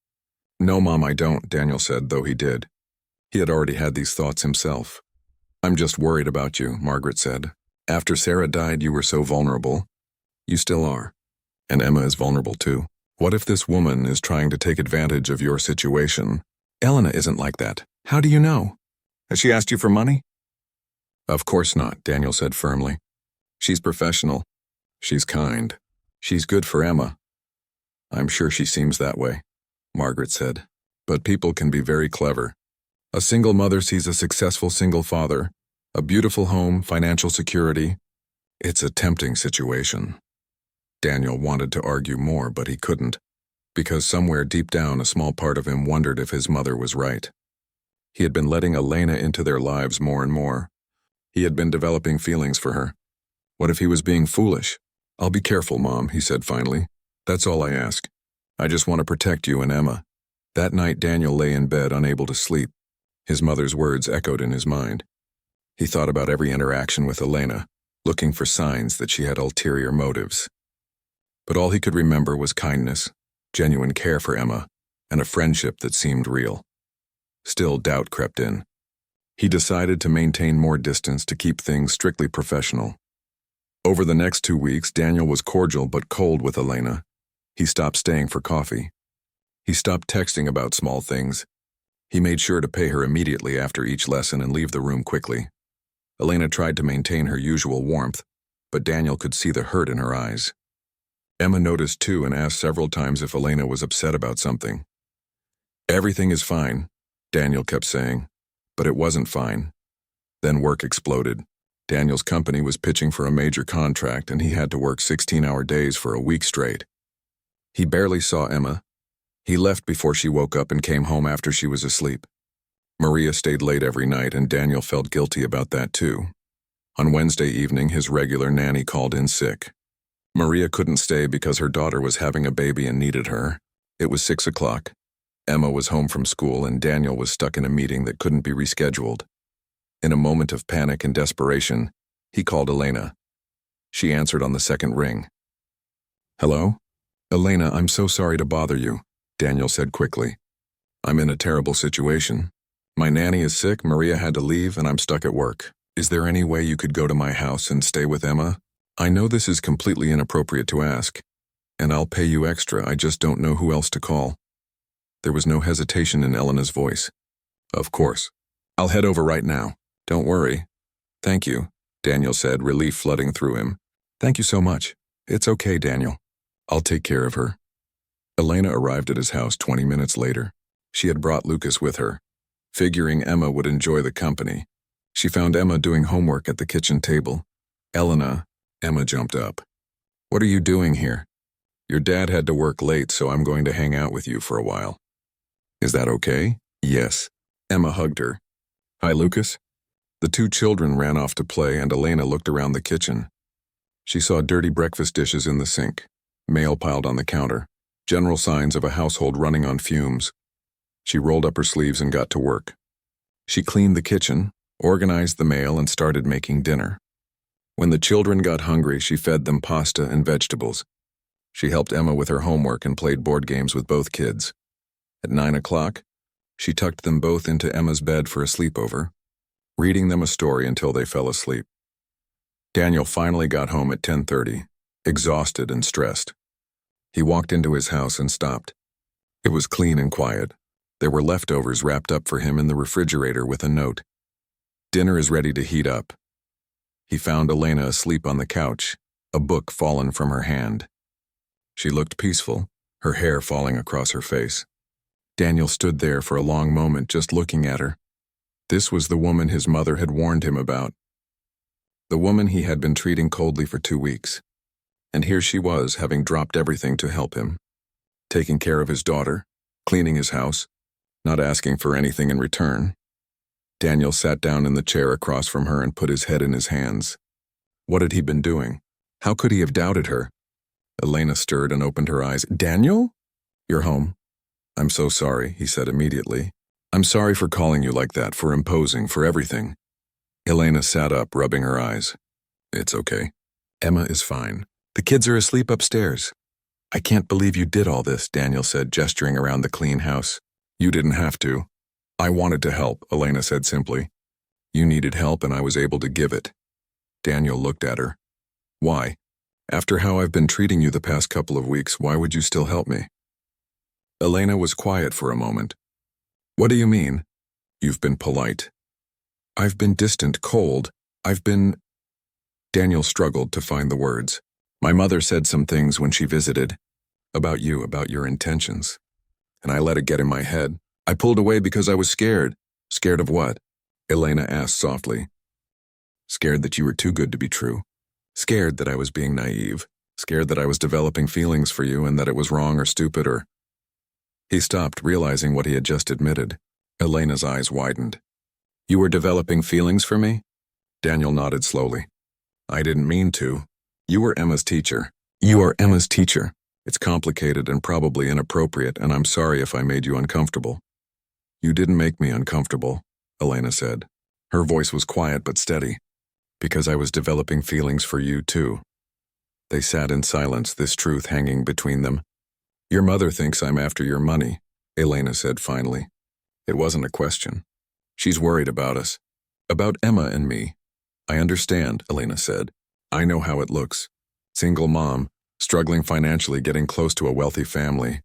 No, Mom, I don't, Daniel said, though he did. He had already had these thoughts himself. I'm just worried about you, Margaret said. After Sarah died, you were so vulnerable. You still are. And Emma is vulnerable too. What if this woman is trying to take advantage of your situation? Elena isn't like that. How do you know? Has she asked you for money? Of course not, Daniel said firmly. She's professional. She's kind. She's good for Emma. I'm sure she seems that way, Margaret said. But people can be very clever. A single mother sees a successful single father, a beautiful home, financial security. It's a tempting situation. Daniel wanted to argue more, but he couldn't, because somewhere deep down a small part of him wondered if his mother was right. He had been letting Elena into their lives more and more. He had been developing feelings for her. What if he was being foolish? I'll be careful, Mom, he said finally. That's all I ask. I just want to protect you and Emma. That night Daniel lay in bed unable to sleep. His mother's words echoed in his mind. He thought about every interaction with Elena, looking for signs that she had ulterior motives. But all he could remember was kindness, genuine care for Emma, and a friendship that seemed real. Still, doubt crept in. He decided to maintain more distance to keep things strictly professional. Over the next 2 weeks, Daniel was cordial but cold with Elena. He stopped staying for coffee. He stopped texting about small things. He made sure to pay her immediately after each lesson and leave the room quickly. Elena tried to maintain her usual warmth, but Daniel could see the hurt in her eyes. Emma noticed too and asked several times if Elena was upset about something. Everything is fine, Daniel kept saying, but it wasn't fine. Then work exploded. Daniel's company was pitching for a major contract and he had to work 16-hour days for a week straight. He barely saw Emma. He left before she woke up and came home after she was asleep. Maria stayed late every night and Daniel felt guilty about that too. On Wednesday evening, his regular nanny called in sick. Maria couldn't stay because her daughter was having a baby and needed her. It was 6 o'clock. Emma was home from school and Daniel was stuck in a meeting that couldn't be rescheduled. In a moment of panic and desperation, he called Elena. She answered on the second ring. Hello? Elena, I'm so sorry to bother you, Daniel said quickly. I'm in a terrible situation. My nanny is sick, Maria had to leave, and I'm stuck at work. Is there any way you could go to my house and stay with Emma? I know this is completely inappropriate to ask, and I'll pay you extra, I just don't know who else to call. There was no hesitation in Elena's voice. Of course. I'll head over right now. Don't worry. Thank you, Daniel said, relief flooding through him. Thank you so much. It's okay, Daniel. I'll take care of her. Elena arrived at his house 20 minutes later. She had brought Lucas with her, figuring Emma would enjoy the company. She found Emma doing homework at the kitchen table. Emma jumped up. What are you doing here? Your dad had to work late, so I'm going to hang out with you for a while. Is that okay? Yes. Emma hugged her. Hi, Lucas. The two children ran off to play and Elena looked around the kitchen. She saw dirty breakfast dishes in the sink, mail piled on the counter, general signs of a household running on fumes. She rolled up her sleeves and got to work. She cleaned the kitchen, organized the mail, and started making dinner. When the children got hungry, she fed them pasta and vegetables. She helped Emma with her homework and played board games with both kids. At 9 o'clock, she tucked them both into Emma's bed for a sleepover, reading them a story until they fell asleep. Daniel finally got home at 10:30, exhausted and stressed. He walked into his house and stopped. It was clean and quiet. There were leftovers wrapped up for him in the refrigerator with a note. Dinner is ready to heat up. He found Elena asleep on the couch, a book fallen from her hand. She looked peaceful, her hair falling across her face. Daniel stood there for a long moment just looking at her. This was the woman his mother had warned him about. The woman he had been treating coldly for 2 weeks. And here she was, having dropped everything to help him. Taking care of his daughter, cleaning his house, not asking for anything in return. Daniel sat down in the chair across from her and put his head in his hands. What had he been doing? How could he have doubted her? Elena stirred and opened her eyes. Daniel? You're home. I'm so sorry, he said immediately. I'm sorry for calling you like that, for imposing, for everything. Elena sat up, rubbing her eyes. It's okay. Emma is fine. The kids are asleep upstairs. I can't believe you did all this, Daniel said, gesturing around the clean house. You didn't have to. I wanted to help, Elena said simply. You needed help and I was able to give it. Daniel looked at her. Why? After how I've been treating you the past couple of weeks, why would you still help me? Elena was quiet for a moment. What do you mean? You've been polite. I've been distant, cold. Daniel struggled to find the words. My mother said some things when she visited. About you, about your intentions. And I let it get in my head. I pulled away because I was scared. Scared of what? Elena asked softly. Scared that you were too good to be true. Scared that I was being naive. Scared that I was developing feelings for you and that it was wrong or stupid or... He stopped, realizing what he had just admitted. Elena's eyes widened. You were developing feelings for me? Daniel nodded slowly. I didn't mean to. You were Emma's teacher. You are Emma's teacher. It's complicated and probably inappropriate, and I'm sorry if I made you uncomfortable. You didn't make me uncomfortable, Elena said. Her voice was quiet but steady. Because I was developing feelings for you, too. They sat in silence, this truth hanging between them. Your mother thinks I'm after your money, Elena said finally. It wasn't a question. She's worried about us. About Emma and me. I understand, Elena said. I know how it looks. Single mom, struggling financially, getting close to a wealthy family.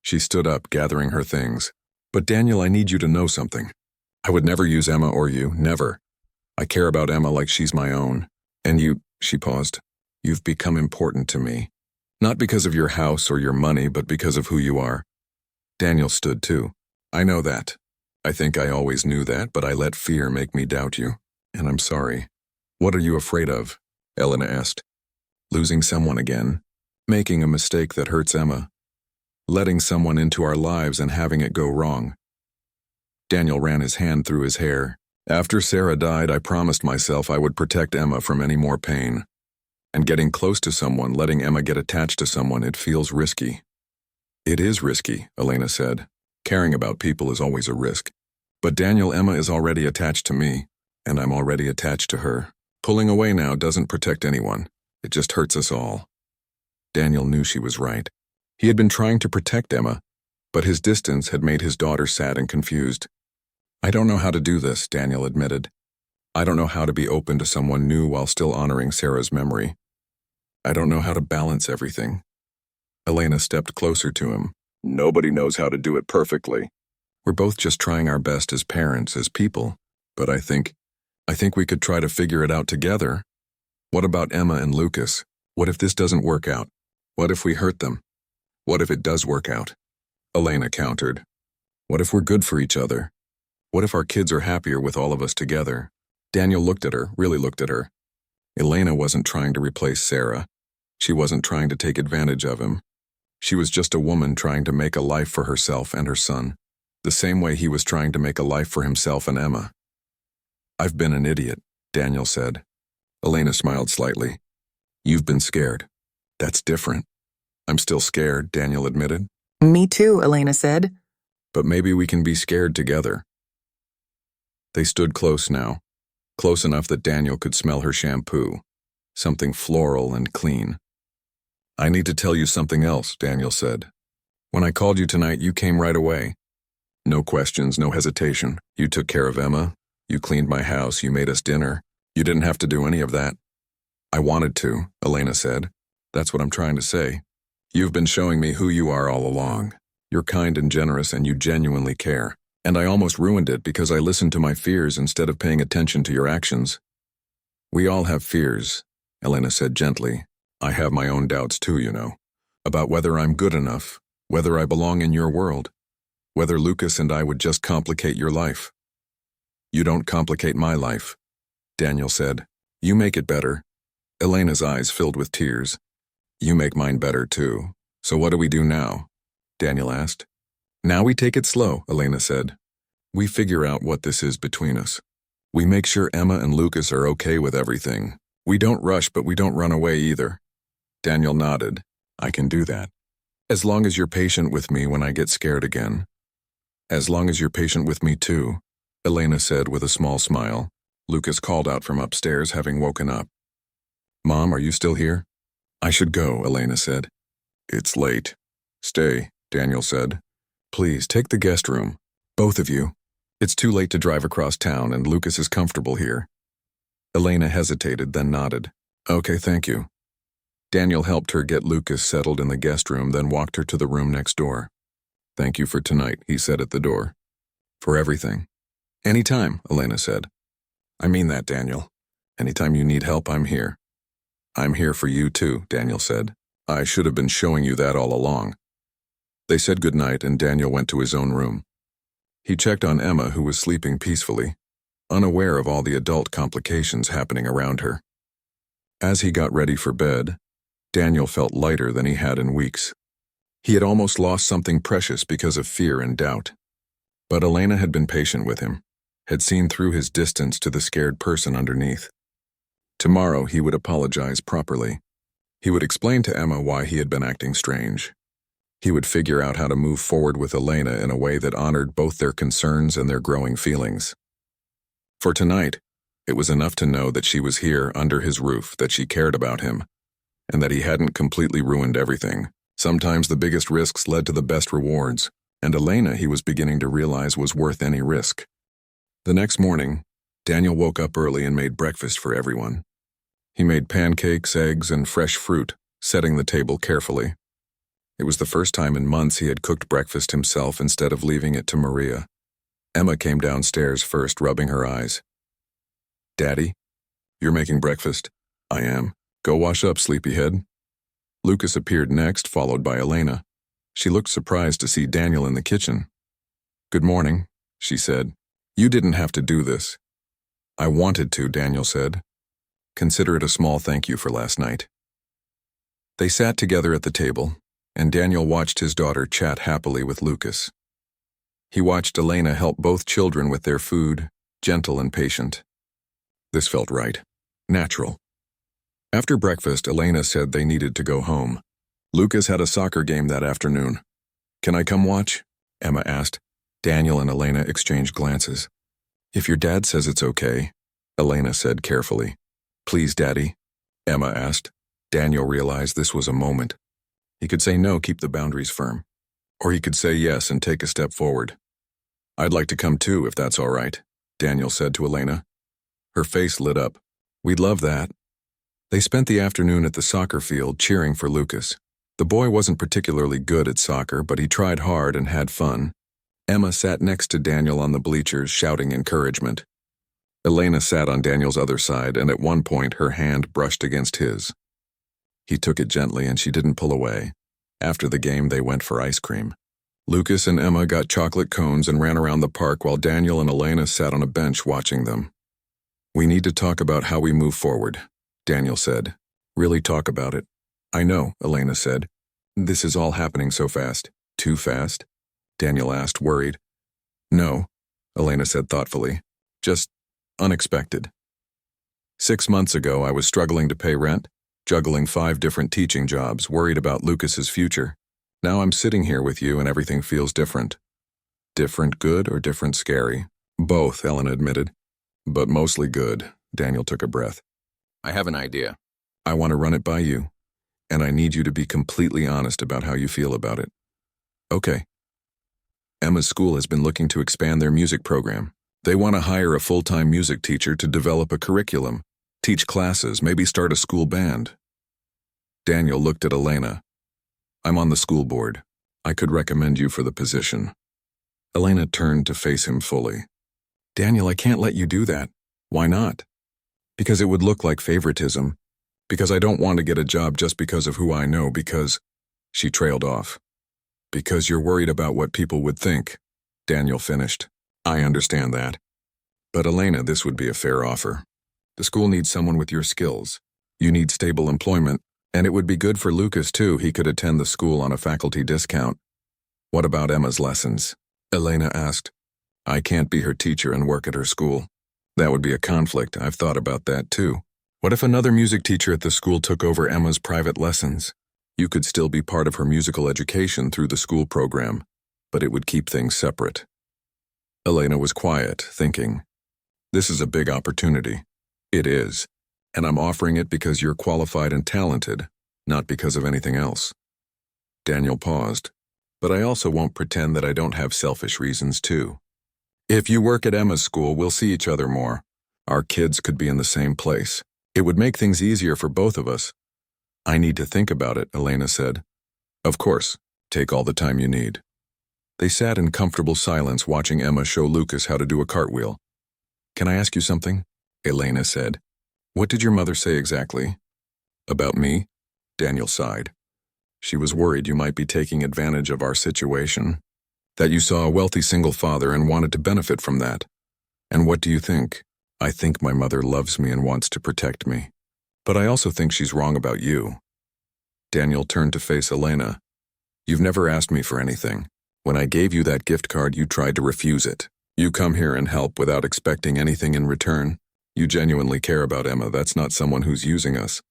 She stood up, gathering her things. But Daniel, I need you to know something. I would never use Emma or you, never. I care about Emma like she's my own. And you, she paused, you've become important to me. Not because of your house or your money, but because of who you are. Daniel stood too. I know that. I think I always knew that, but I let fear make me doubt you. And I'm sorry. What are you afraid of? Elena asked. Losing someone again. Making a mistake that hurts Emma. Letting someone into our lives and having it go wrong. Daniel ran his hand through his hair. After Sarah died, I promised myself I would protect Emma from any more pain. And getting close to someone, letting Emma get attached to someone, it feels risky. It is risky, Elena said. Caring about people is always a risk. But Daniel, Emma is already attached to me, and I'm already attached to her. Pulling away now doesn't protect anyone. It just hurts us all. Daniel knew she was right. He had been trying to protect Emma, but his distance had made his daughter sad and confused. I don't know how to do this, Daniel admitted. I don't know how to be open to someone new while still honoring Sarah's memory. I don't know how to balance everything. Elena stepped closer to him. Nobody knows how to do it perfectly. We're both just trying our best as parents, as people. But I think we could try to figure it out together. What about Emma and Lucas? What if this doesn't work out? What if we hurt them? What if it does work out? Elena countered. What if we're good for each other? What if our kids are happier with all of us together? Daniel looked at her, really looked at her. Elena wasn't trying to replace Sarah. She wasn't trying to take advantage of him. She was just a woman trying to make a life for herself and her son, the same way he was trying to make a life for himself and Emma. I've been an idiot, Daniel said. Elena smiled slightly. You've been scared. That's different. I'm still scared, Daniel admitted. Me too, Elena said. But maybe we can be scared together. They stood close now, close enough that Daniel could smell her shampoo, something floral and clean. I need to tell you something else, Daniel said. When I called you tonight, you came right away. No questions, no hesitation. You took care of Emma. You cleaned my house. You made us dinner. You didn't have to do any of that. I wanted to, Elena said. That's what I'm trying to say. You've been showing me who you are all along. You're kind and generous and you genuinely care. And I almost ruined it because I listened to my fears instead of paying attention to your actions. We all have fears, Elena said gently. I have my own doubts too, you know, about whether I'm good enough, whether I belong in your world, whether Lucas and I would just complicate your life. You don't complicate my life, Daniel said. You make it better. Elena's eyes filled with tears. You make mine better too. So what do we do now? Daniel asked. Now we take it slow, Elena said. We figure out what this is between us. We make sure Emma and Lucas are okay with everything. We don't rush, but we don't run away either. Daniel nodded. I can do that. As long as you're patient with me when I get scared again. As long as you're patient with me too, Elena said with a small smile. Lucas called out from upstairs, having woken up. Mom, are you still here? I should go, Elena said. It's late. Stay, Daniel said. Please, take the guest room. Both of you. It's too late to drive across town and Lucas is comfortable here. Elena hesitated, then nodded. Okay, thank you. Daniel helped her get Lucas settled in the guest room, then walked her to the room next door. Thank you for tonight, he said at the door. For everything. Anytime, Elena said. I mean that, Daniel. Anytime you need help, I'm here. I'm here for you too, Daniel said. I should have been showing you that all along. They said goodnight and Daniel went to his own room. He checked on Emma, who was sleeping peacefully, unaware of all the adult complications happening around her. As he got ready for bed, Daniel felt lighter than he had in weeks. He had almost lost something precious because of fear and doubt. But Elena had been patient with him, had seen through his distance to the scared person underneath. Tomorrow he would apologize properly. He would explain to Emma why he had been acting strange. He would figure out how to move forward with Elena in a way that honored both their concerns and their growing feelings. For tonight, it was enough to know that she was here under his roof, that she cared about him, and that he hadn't completely ruined everything. Sometimes the biggest risks led to the best rewards, and Elena, he was beginning to realize, was worth any risk. The next morning, Daniel woke up early and made breakfast for everyone. He made pancakes, eggs, and fresh fruit, setting the table carefully. It was the first time in months he had cooked breakfast himself instead of leaving it to Maria. Emma came downstairs first, rubbing her eyes. Daddy, you're making breakfast? I am. Go wash up, sleepyhead. Lucas appeared next, followed by Elena. She looked surprised to see Daniel in the kitchen. Good morning, she said. You didn't have to do this. I wanted to, Daniel said. Consider it a small thank you for last night. They sat together at the table, and Daniel watched his daughter chat happily with Lucas. He watched Elena help both children with their food, gentle and patient. This felt right, natural. After breakfast, Elena said they needed to go home. Lucas had a soccer game that afternoon. Can I come watch? Emma asked. Daniel and Elena exchanged glances. If your dad says it's okay, Elena said carefully. Please, Daddy, Emma asked. Daniel realized this was a moment. He could say no, keep the boundaries firm. Or he could say yes and take a step forward. I'd like to come too, if that's all right, Daniel said to Elena. Her face lit up. We'd love that. They spent the afternoon at the soccer field cheering for Lucas. The boy wasn't particularly good at soccer, but he tried hard and had fun. Emma sat next to Daniel on the bleachers, shouting encouragement. Elena sat on Daniel's other side, and at one point her hand brushed against his. He took it gently and she didn't pull away. After the game, they went for ice cream. Lucas and Emma got chocolate cones and ran around the park while Daniel and Elena sat on a bench watching them. We need to talk about how we move forward, Daniel said. Really talk about it. I know, Elena said. This is all happening so fast. Too fast? Daniel asked, worried. No, Elena said thoughtfully. Just unexpected. 6 months ago, I was struggling to pay rent, juggling 5 different teaching jobs, worried about Lucas's future. Now I'm sitting here with you and everything feels different. Different good or different scary? Both, Elena admitted. But mostly good, Daniel took a breath. I have an idea. I want to run it by you, and I need you to be completely honest about how you feel about it. Okay. Emma's school has been looking to expand their music program. They want to hire a full-time music teacher to develop a curriculum, teach classes, maybe start a school band. Daniel looked at Elena. I'm on the school board. I could recommend you for the position. Elena turned to face him fully. Daniel, I can't let you do that. Why not? Because it would look like favoritism. Because I don't want to get a job just because of who I know, because... She trailed off. Because you're worried about what people would think, Daniel finished. I understand that. But Elena, this would be a fair offer. The school needs someone with your skills. You need stable employment, and it would be good for Lucas too. He could attend the school on a faculty discount. What about Emma's lessons? Elena asked. I can't be her teacher and work at her school. That would be a conflict. I've thought about that too. What if another music teacher at the school took over Emma's private lessons? You could still be part of her musical education through the school program, but it would keep things separate. Elena was quiet, thinking, this is a big opportunity. It is, and I'm offering it because you're qualified and talented, not because of anything else. Daniel paused, but I also won't pretend that I don't have selfish reasons too. If you work at Emma's school, we'll see each other more. Our kids could be in the same place. It would make things easier for both of us. I need to think about it, Elena said. Of course, take all the time you need. They sat in comfortable silence watching Emma show Lucas how to do a cartwheel. Can I ask you something? Elena said. What did your mother say exactly? About me? Daniel sighed. She was worried you might be taking advantage of our situation, that you saw a wealthy single father and wanted to benefit from that. And what do you think? I think my mother loves me and wants to protect me. But I also think she's wrong about you. Daniel turned to face Elena. You've never asked me for anything. When I gave you that gift card, you tried to refuse it. You come here and help without expecting anything in return. You genuinely care about Emma. That's not someone who's using us.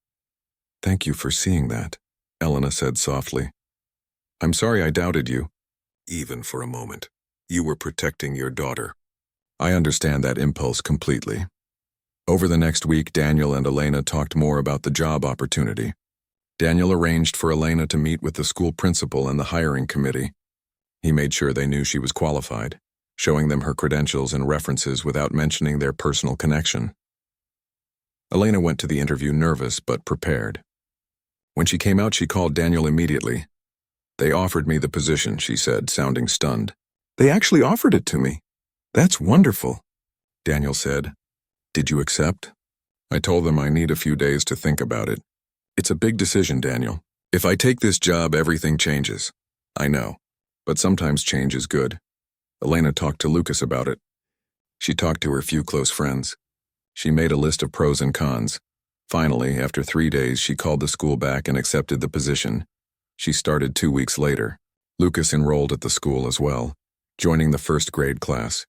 Thank you for seeing that, Elena said softly. I'm sorry I doubted you. Even for a moment. You were protecting your daughter. I understand that impulse completely. Over the next week, Daniel and Elena talked more about the job opportunity. Daniel arranged for Elena to meet with the school principal and the hiring committee. He made sure they knew she was qualified, showing them her credentials and references without mentioning their personal connection. Elena went to the interview nervous but prepared. When she came out, she called Daniel immediately. They offered me the position, she said, sounding stunned. They actually offered it to me. That's wonderful, Daniel said. Did you accept? I told them I need a few days to think about it. It's a big decision, Daniel. If I take this job, everything changes. I know, but sometimes change is good. Elena talked to Lucas about it. She talked to her few close friends. She made a list of pros and cons. Finally, after 3 days, she called the school back and accepted the position. She started 2 weeks later. Lucas enrolled at the school as well, joining the first grade class.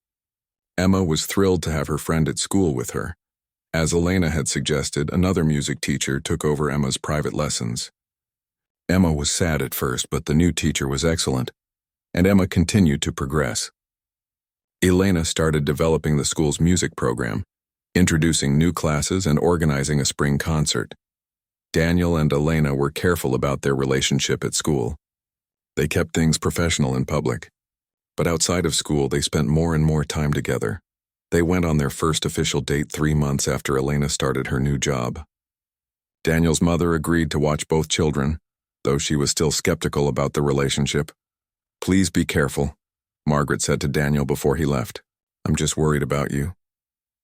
Emma was thrilled to have her friend at school with her. As Elena had suggested, another music teacher took over Emma's private lessons. Emma was sad at first, but the new teacher was excellent, and Emma continued to progress. Elena started developing the school's music program, introducing new classes and organizing a spring concert. Daniel and Elena were careful about their relationship at school. They kept things professional in public, but outside of school they spent more and more time together. They went on their first official date 3 months after Elena started her new job. Daniel's mother agreed to watch both children, though she was still skeptical about the relationship. Please be careful, Margaret said to Daniel before he left. I'm just worried about you.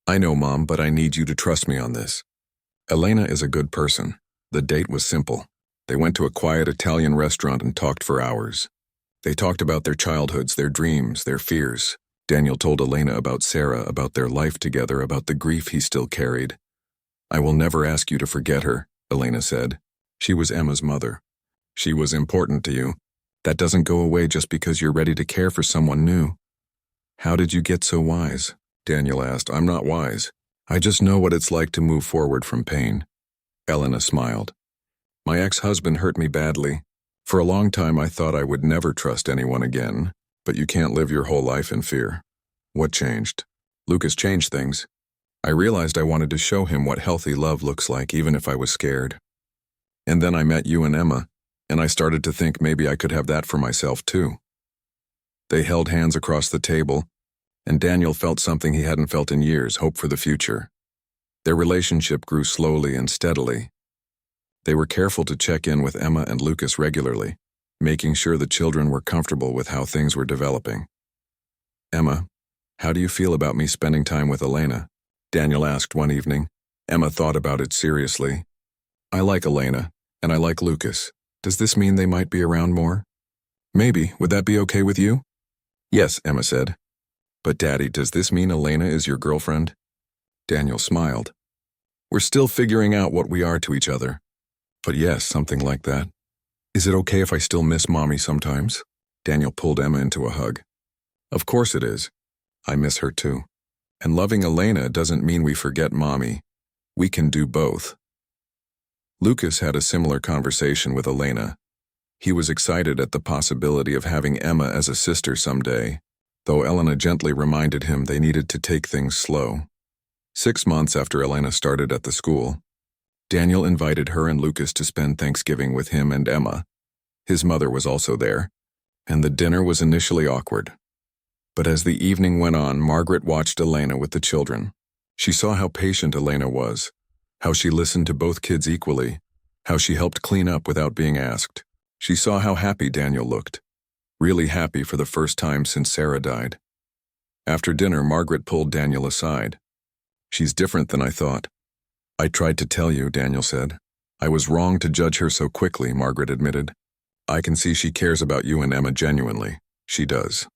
I know, Mom, but I need you to trust me on this. Elena is a good person. The date was simple. They went to a quiet Italian restaurant and talked for hours. They talked about their childhoods, their dreams, their fears. Daniel told Elena about Sarah, about their life together, about the grief he still carried. I will never ask you to forget her, Elena said. She was Emma's mother. She was important to you. That doesn't go away just because you're ready to care for someone new. How did you get so wise? Daniel asked. I'm not wise. I just know what it's like to move forward from pain. Elena smiled. My ex-husband hurt me badly. For a long time I thought I would never trust anyone again, but you can't live your whole life in fear. What changed? Lucas changed things. I realized I wanted to show him what healthy love looks like, even if I was scared. And then I met you and Emma, and I started to think maybe I could have that for myself too. They held hands across the table, and Daniel felt something he hadn't felt in years, hope for the future. Their relationship grew slowly and steadily. They were careful to check in with Emma and Lucas regularly, making sure the children were comfortable with how things were developing. Emma, how do you feel about me spending time with Elena? Daniel asked one evening. Emma thought about it seriously. I like Elena, and I like Lucas. Does this mean they might be around more? Maybe. Would that be okay with you? Yes, Emma said. But Daddy, does this mean Elena is your girlfriend? Daniel smiled. We're still figuring out what we are to each other. But yes, something like that. Is it okay if I still miss Mommy sometimes? Daniel pulled Emma into a hug. Of course it is. I miss her too. And loving Elena doesn't mean we forget Mommy. We can do both. Lucas had a similar conversation with Elena. He was excited at the possibility of having Emma as a sister someday, though Elena gently reminded him they needed to take things slow. 6 months after Elena started at the school, Daniel invited her and Lucas to spend Thanksgiving with him and Emma. His mother was also there, and the dinner was initially awkward. But as the evening went on, Margaret watched Elena with the children. She saw how patient Elena was, how she listened to both kids equally, how she helped clean up without being asked. She saw how happy Daniel looked, really happy for the first time since Sarah died. After dinner, Margaret pulled Daniel aside. She's different than I thought. I tried to tell you, Daniel said. I was wrong to judge her so quickly, Margaret admitted. I can see she cares about you and Emma genuinely. She does.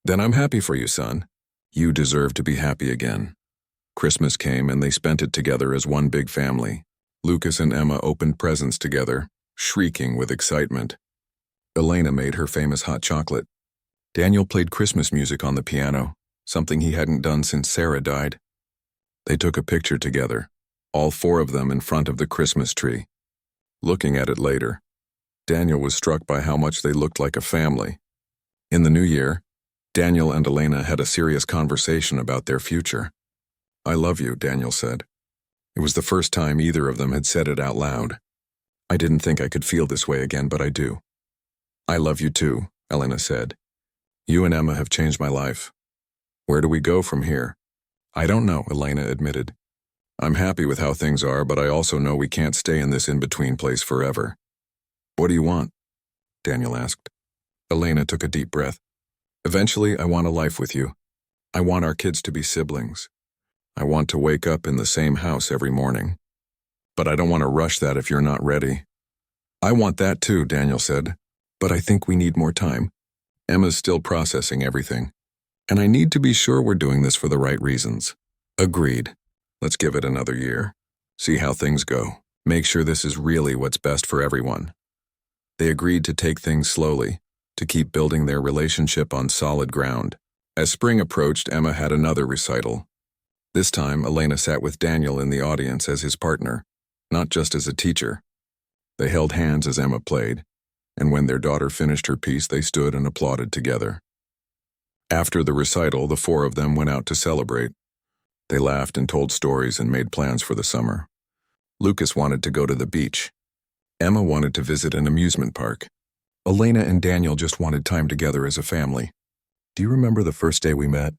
Then I'm happy for you, son. You deserve to be happy again. Christmas came and they spent it together as one big family. Lucas and Emma opened presents together, shrieking with excitement. Elena made her famous hot chocolate. Daniel played Christmas music on the piano, something he hadn't done since Sarah died. They took a picture together, all four of them in front of the Christmas tree. Looking at it later, Daniel was struck by how much they looked like a family. In the new year, Daniel and Elena had a serious conversation about their future. I love you, Daniel said. It was the first time either of them had said it out loud. I didn't think I could feel this way again, but I do. I love you too, Elena said. You and Emma have changed my life. Where do we go from here? I don't know, Elena admitted. I'm happy with how things are, but I also know we can't stay in this in-between place forever. What do you want? Daniel asked. Elena took a deep breath. Eventually, I want a life with you. I want our kids to be siblings. I want to wake up in the same house every morning. But I don't want to rush that if you're not ready. I want that too, Daniel said. But I think we need more time. Emma's still processing everything. And I need to be sure we're doing this for the right reasons. Agreed. Let's give it another year. See how things go. Make sure this is really what's best for everyone. They agreed to take things slowly, to keep building their relationship on solid ground. As spring approached, Emma had another recital. This time, Elena sat with Daniel in the audience as his partner, not just as a teacher. They held hands as Emma played, and when their daughter finished her piece, they stood and applauded together. After the recital, the four of them went out to celebrate. They laughed and told stories and made plans for the summer. Lucas wanted to go to the beach. Emma wanted to visit an amusement park. Elena and Daniel just wanted time together as a family. Do you remember the first day we met?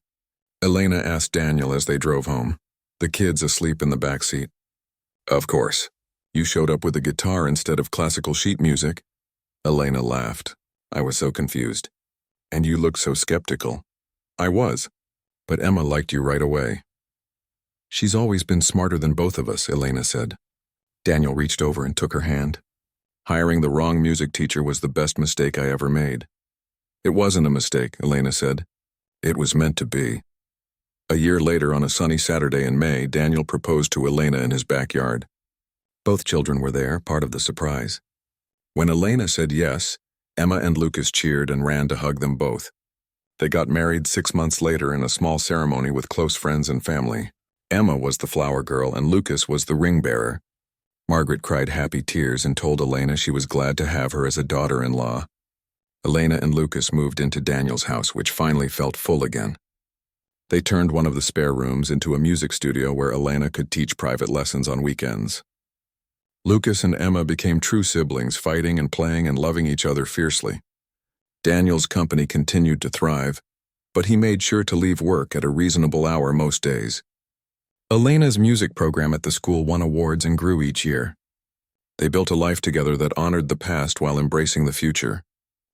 Elena asked Daniel as they drove home, the kids asleep in the back seat. Of course. You showed up with a guitar instead of classical sheet music. Elena laughed. I was so confused. And you looked so skeptical. I was. But Emma liked you right away. She's always been smarter than both of us, Elena said. Daniel reached over and took her hand. Hiring the wrong music teacher was the best mistake I ever made. It wasn't a mistake, Elena said. It was meant to be. A year later, on a sunny Saturday in May, Daniel proposed to Elena in his backyard. Both children were there, part of the surprise. When Elena said yes, Emma and Lucas cheered and ran to hug them both. They got married 6 months later in a small ceremony with close friends and family. Emma was the flower girl and Lucas was the ring bearer. Margaret cried happy tears and told Elena she was glad to have her as a daughter-in-law. Elena and Lucas moved into Daniel's house, which finally felt full again. They turned one of the spare rooms into a music studio where Elena could teach private lessons on weekends. Lucas and Emma became true siblings, fighting and playing and loving each other fiercely. Daniel's company continued to thrive, but he made sure to leave work at a reasonable hour most days. Elena's music program at the school won awards and grew each year. They built a life together that honored the past while embracing the future.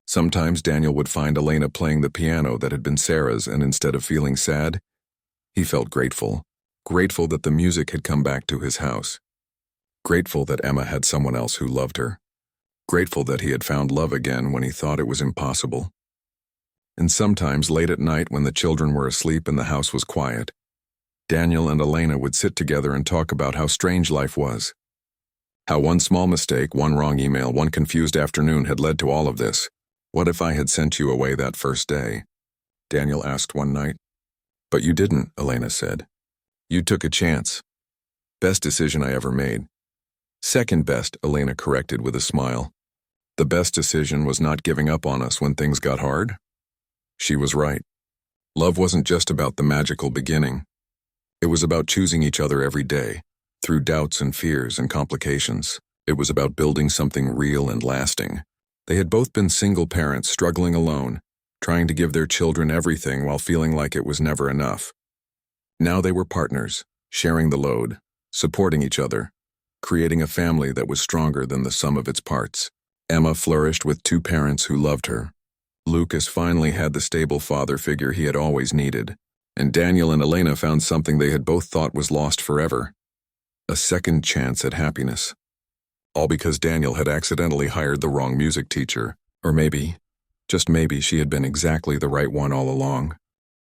Sometimes Daniel would find Elena playing the piano that had been Sarah's, and instead of feeling sad, he felt grateful. Grateful that the music had come back to his house. Grateful that Emma had someone else who loved her. Grateful that he had found love again when he thought it was impossible. And sometimes late at night when the children were asleep and the house was quiet, Daniel and Elena would sit together and talk about how strange life was. How one small mistake, one wrong email, one confused afternoon had led to all of this. What if I had sent you away that first day? Daniel asked one night. But you didn't, Elena said. You took a chance. Best decision I ever made. Second best, Elena corrected with a smile. The best decision was not giving up on us when things got hard. She was right. Love wasn't just about the magical beginning. It was about choosing each other every day, through doubts and fears and complications. It was about building something real and lasting. They had both been single parents struggling alone, trying to give their children everything while feeling like it was never enough. Now they were partners, sharing the load, supporting each other, creating a family that was stronger than the sum of its parts. Emma flourished with 2 parents who loved her. Lucas finally had the stable father figure he had always needed. And Daniel and Elena found something they had both thought was lost forever. A second chance at happiness. all because Daniel had accidentally hired the wrong music teacher. Or maybe, just maybe, she had been exactly the right one all along.